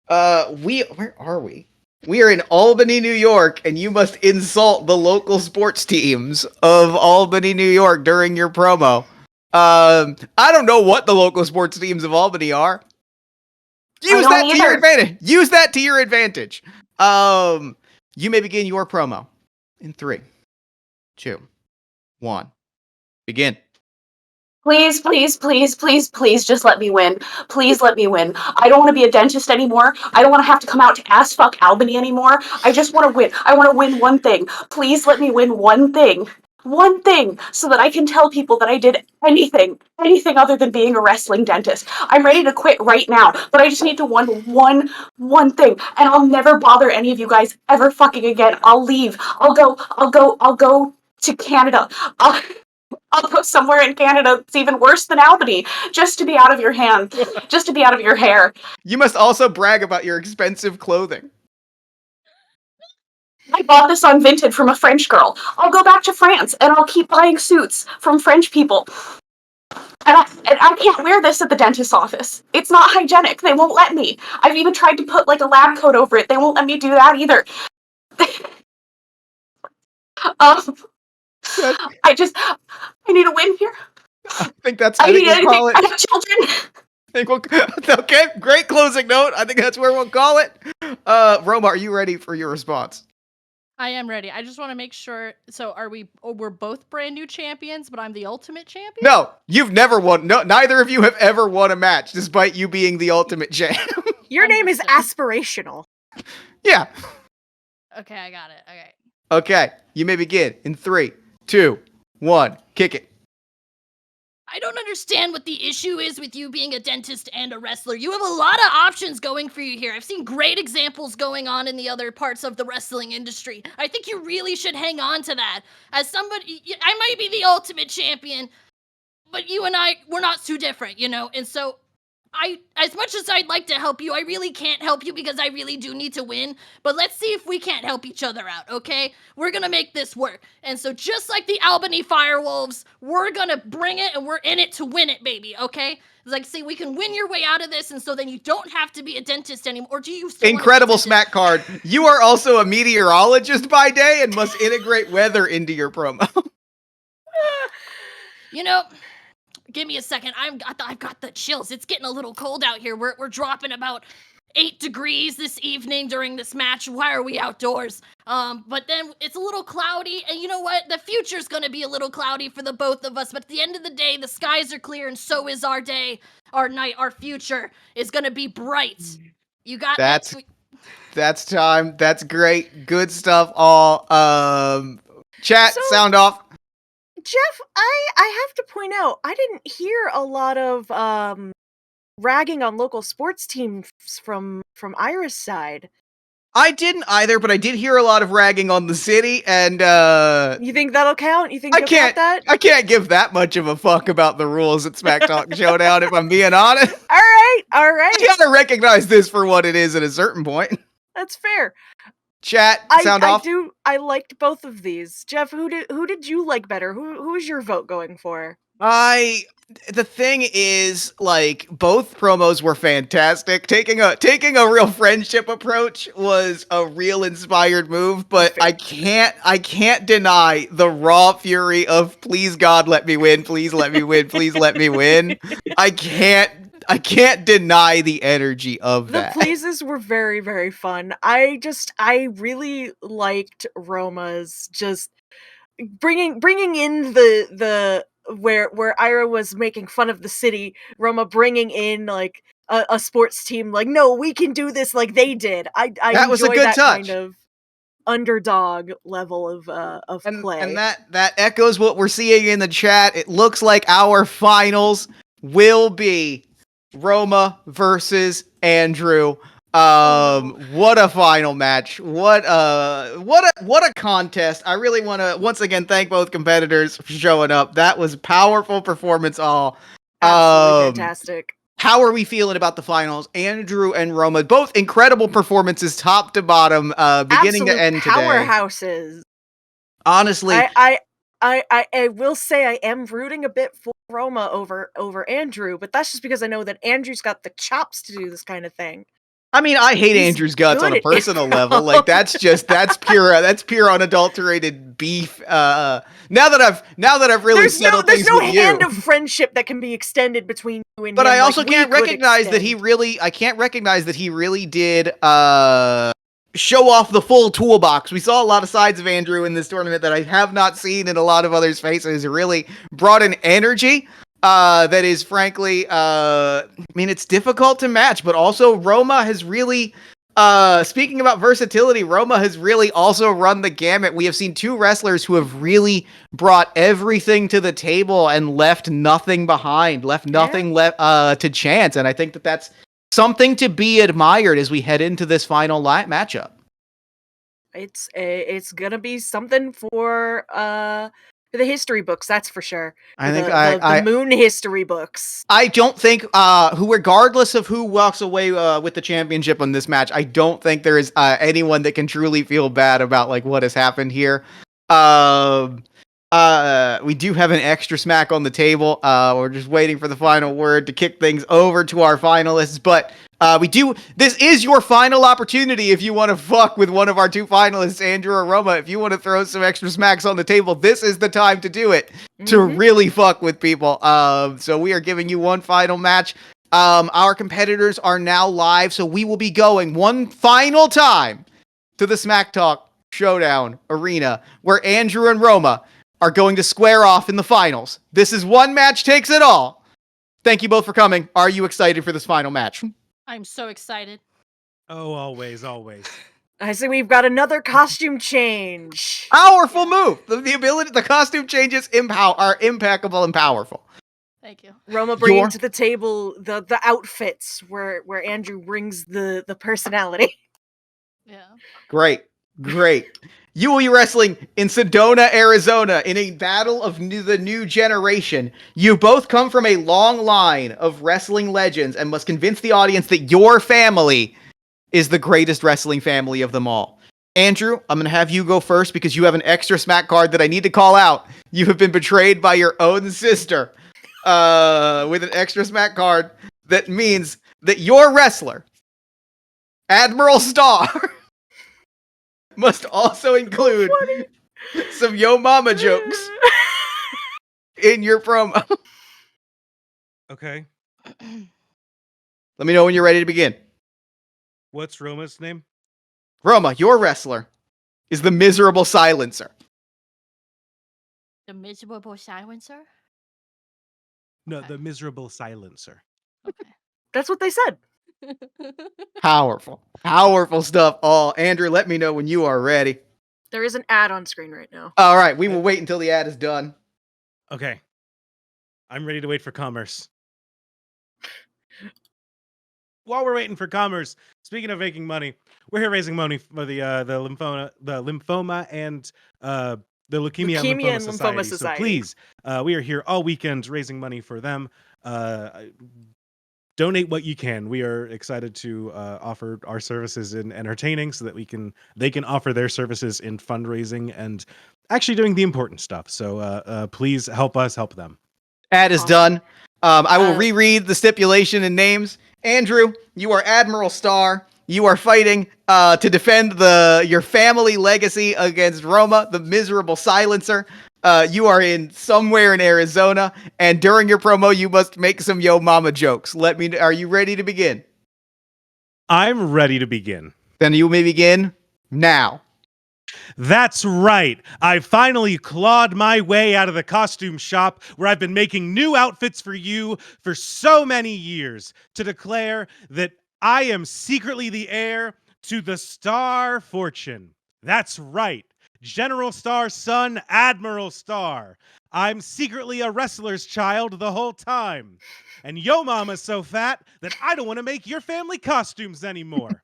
Where are we? We are in Albany, New York, and you must insult the local sports teams of Albany, New York during your promo. I don't know what the local sports teams of Albany are. Use that to your advantage. Use that to your advantage. You may begin your promo in 3, 2, 1. Begin. Please, please, please, please, please just let me win. Please let me win. I don't want to be a dentist anymore. I don't want to have to come out to ass fuck Albany anymore. I just want to win. I want to win one thing. Please let me win one thing. One thing, so that I can tell people that I did anything other than being a wrestling dentist. I'm ready to quit right now, but I just need to win one thing, and I'll never bother any of you guys ever fucking again. I'll leave. I'll go to Canada. I'll go somewhere in Canada that's even worse than Albany, just to be out of your hand, just to be out of your hair. You must also brag about your expensive clothing. I bought this on Vinted from a French girl. I'll go back to France, and I'll keep buying suits from French people. And I can't wear this at the dentist's office. It's not hygienic. They won't let me. I've even tried to put, like, a lab coat over it. They won't let me do that either. I need a win here. I think we'll call it. I have children. Okay, great closing note. I think that's where we'll call it. Roma, are you ready for your response? I am ready. I just want to make sure. So we're both brand new champions, but I'm the ultimate champion? No, you've never won. No, neither of you have ever won a match, despite you being the ultimate champ. Your name is aspirational. Yeah. Okay, I got it. Okay. Okay, you may begin in 3, 2, 1. Kick it. I don't understand what the issue is with you being a dentist and a wrestler. You have a lot of options going for you here. I've seen great examples going on in the other parts of the wrestling industry. I think you really should hang on to that. As somebody, I might be the ultimate champion, but you and I, we're not too different, you know? And so as much as I'd like to help you, I really can't help you because I really do need to win. But let's see if we can't help each other out, okay? We're gonna make this work. And so just like the Albany Firewolves, we're gonna bring it and we're in it to win it, baby, okay? It's like, see, we can win your way out of this, and so then you don't have to be a dentist anymore. Or do you still wanna be a Incredible dentist? smack card. You are also a meteorologist by day and must integrate weather into your promo. You know, give me a second. I've got the chills. It's getting a little cold out here. We're dropping about 8 degrees this evening during this match. Why are we outdoors? But then it's a little cloudy, and you know what? The future's gonna be a little cloudy for the both of us, but at the end of the day, the skies are clear, and so is our day, our night, our future is gonna be bright. You got That's time. That's great. Good stuff all. Chat, So- sound off. Jeff, I have to point out, I didn't hear a lot of ragging on local sports teams from Ira's side. I didn't either, but I did hear a lot of ragging on the city, and You think that'll count? You think I you'll can't- count that? I can't give that much of a fuck about the rules at Smacktalk Showdown, if I'm being honest. All right. You gotta recognize this for what it is at a certain point. That's fair. Chat, sound off. I liked both of these. Jeff, who did you like better? Who was your vote going for? The thing is, like, both promos were fantastic. Taking a real friendship approach was a real inspired move, but I can't deny the raw fury of please God let me win, please let me win, please let me win. I can't deny the energy of that. The pleases were very, very fun. I really liked Roma's just bringing in the where Ira was making fun of the city, Roma bringing in like a sports team, like, no, we can do this like they did. I That was a enjoy good that touch. kind of underdog level of play. And that echoes what we're seeing in the chat. It looks like our finals will be Roma versus Andrew. What a final match. What a contest. I really want to once again thank both competitors for showing up. That was a powerful performance all. Absolutely fantastic. How are we feeling about the finals? Andrew and Roma, both incredible performances top to bottom, beginning to end today. Powerhouses. Honestly, I will say I am rooting a bit for Roma over Andrew, but that's just because I know that Andrew's got the chops to do this kind of thing. I mean, I hate He's Andrew's guts on a good at- personal level. Like that's pure unadulterated beef. Now that I've really settled there's things no with you. hand of friendship that can be extended between you and But him. I also like we can't could recognize that he extend. really. I can't recognize that he really did show off the full toolbox. We saw a lot of sides of Andrew in this tournament that I have not seen in a lot of others' faces. He really brought an energy that is frankly, I mean, it's difficult to match, but also Roma has really, speaking about versatility, Roma has really also run the gamut. We have seen two wrestlers who have really brought everything to the table and left nothing behind, left nothing left to chance. And I think that that's something to be admired as we head into this final matchup. It's gonna be something for the history books, that's for sure. I think the Moon history books. I don't think, regardless of who walks away with the championship on this match, I don't think there is anyone that can truly feel bad about like what has happened here. We do have an extra smack on the table. We're just waiting for the final word to kick things over to our finalists, but this is your final opportunity if you want to fuck with one of our two finalists, Andrew or Roma. If you want to throw some extra smacks on the table, this is the time to do it, to really fuck with people. So we are giving you one final match. Our competitors are now live, so we will be going one final time to the Smacktalk Showdown Arena, where Andrew and Roma are going to square off in the finals. This is one match takes it all. Thank you both for coming. Are you excited for this final match? I'm so excited. Oh, always. I see we've got another costume change. Powerful move. The costume changes are impeccable and powerful. Thank you. Roma bringing to the table the outfits where Andrew brings the personality. Yeah. Great. You will be wrestling in Sedona, Arizona, in a battle of the new generation. You both come from a long line of wrestling legends and must convince the audience that your family is the greatest wrestling family of them all. Andrew, I'm going to have you go first because you have an extra smack card that I need to call out. You have been betrayed by your own sister with an extra smack card that means that your wrestler, Admiral Star, must also include some Yo Mama jokes in your promo. Okay. Let me know when you're ready to begin. What's Roma's name? Roma, your wrestler is the Miserable Silencer. The miserable silencer? No, Okay. the miserable silencer. Okay. That's what they said. Powerful. Powerful stuff. Oh, Andrew, let me know when you are ready. There is an ad on screen right now. All right, we will wait until the ad is done. Okay. I'm ready to wait for commerce. While we're waiting for commerce, speaking of making money, we're here raising money for the lymphoma and the Leukemia and Lymphoma Society. So please, we are here all weekend raising money for them. Donate what you can. We are excited to offer our services in entertaining so that they can offer their services in fundraising and actually doing the important stuff. So please help us help them. Ad is done. I will reread the stipulation and names. Andrew, you are Admiral Star. You are fighting to defend your family legacy against Roma, the Miserable Silencer. You are in somewhere in Arizona, and during your promo, you must make some Yo Mama jokes. Are you ready to begin? I'm ready to begin. Then you may begin now. That's right. I finally clawed my way out of the costume shop where I've been making new outfits for you for so many years to declare that I am secretly the heir to the Star Fortune. That's right. General Star's son, Admiral Star. I'm secretly a wrestler's child the whole time. And Yo Mama's so fat that I don't want to make your family costumes anymore.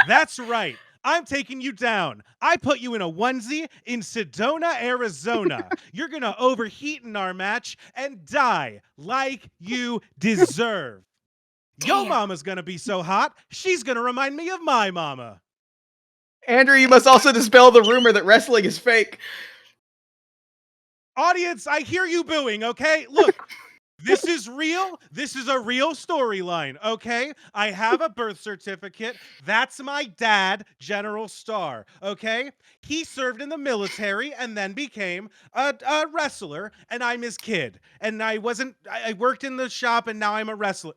That's right. I'm taking you down. I put you in a onesie in Sedona, Arizona. You're going to overheat in our match and die like you deserve. Yo Mama's going to be so hot, she's going to remind me of my mama. Andrew, you must also dispel the rumor that wrestling is fake. Audience, I hear you booing, okay? Look. This is real. This is a real storyline, okay? I have a birth certificate. That's my dad, General Star, okay? He served in the military and then became a wrestler, and I'm his kid. And I worked in the shop, and now I'm a wrestler.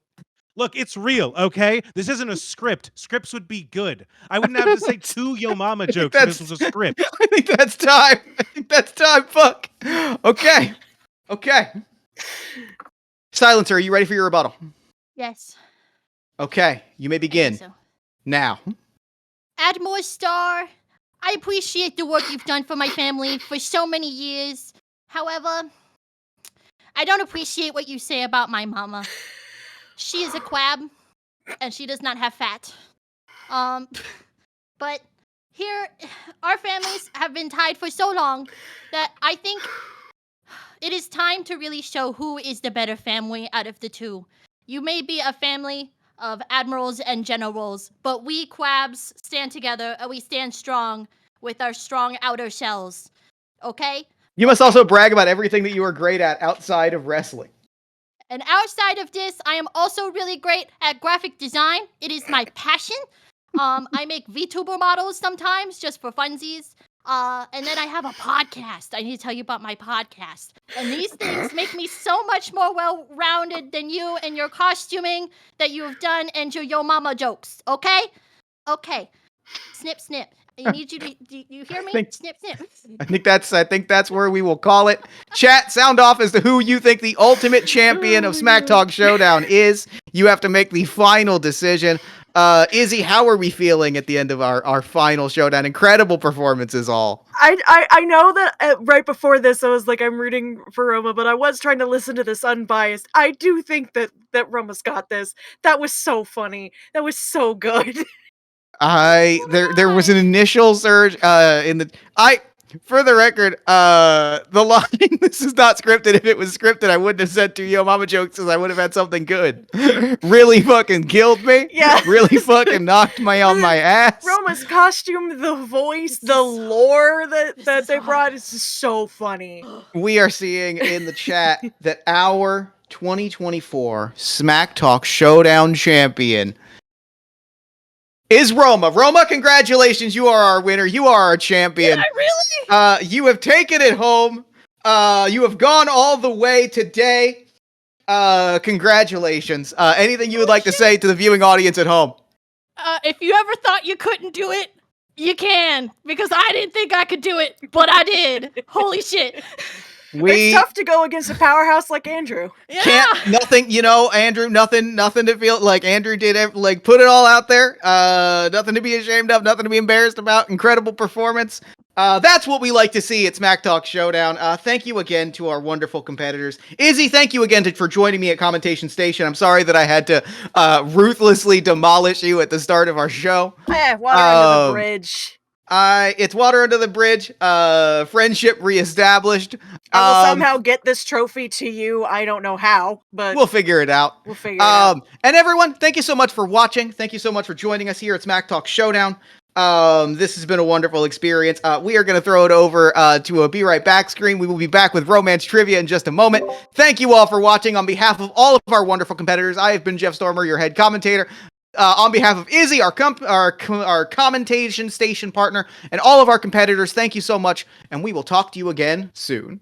Look, it's real, okay? This isn't a script. Scripts would be good. I wouldn't have to say 2 Yo Mama jokes if this was a script. I think that's time. Fuck. Okay. Silencer, are you ready for your rebuttal? Yes. Okay, you may begin now. Admiral Star, I appreciate the work you've done for my family for so many years. However, I don't appreciate what you say about my mama. She is a quab, and she does not have fat. But here, our families have been tied for so long that I think it is time to really show who is the better family out of the two. You may be a family of admirals and generals, but we quabs stand together and we stand strong with our strong outer shells. Okay? You must also brag about everything that you are great at outside of wrestling. And outside of this, I am also really great at graphic design. It is my passion. I make VTuber models sometimes just for funsies. And then I have a podcast. I need to tell you about my podcast. And these things make me so much more well-rounded than you and your costuming that you have done and your Yo Mama jokes. Okay? Okay. Snip, snip. I need you to, do you hear me? Snip, snip. I think that's where we will call it. Chat, sound off as to who you think the ultimate champion of Smacktalk Showdown is. You have to make the final decision. Izzy, how are we feeling at the end of our final showdown? Incredible performances all. I know that right before this I was like, I'm rooting for Roma, but I was trying to listen to this unbiased. I do think that Roma's got this. That was so funny. That was so good. There was an initial surge for the record, the line, this is not scripted. If it was scripted, I wouldn't have said 2 Yo Mama jokes because I would have had something good. Really fucking killed me. Yeah. Really fucking knocked me on my ass. Roma's costume, the voice, the lore that they brought is just so funny. We are seeing in the chat that our 2024 Smacktalk Showdown champion is Roma. Roma, congratulations. You are our winner. You are our champion. Did I really? You have taken it home. You have gone all the way today. Congratulations. Anything you would like to say to the viewing audience at home? If you ever thought you couldn't do it, you can. Because I didn't think I could do it, but I did. Holy shit. It's tough to go against a powerhouse like Andrew. Yeah. Andrew, nothing to feel like. Andrew did put it all out there. Nothing to be ashamed of, nothing to be embarrassed about. Incredible performance. That's what we like to see at Smacktalk Showdown. Thank you again to our wonderful competitors. Izzy, thank you again for joining me at Commentation Station. I'm sorry that I had to ruthlessly demolish you at the start of our show. Water under the bridge. It's water under the bridge. Friendship reestablished. I will somehow get this trophy to you. I don't know how, but we'll figure it out. And everyone, thank you so much for watching. Thank you so much for joining us here at Smacktalk Showdown. This has been a wonderful experience. We are going to throw it over to a Be Right Back screen. We will be back with Romance Trivia in just a moment. Thank you all for watching. On behalf of all of our wonderful competitors, I have been Jeff Stormer, your head commentator. On behalf of Izzy, our commentation station partner, and all of our competitors, thank you so much, and we will talk to you again soon.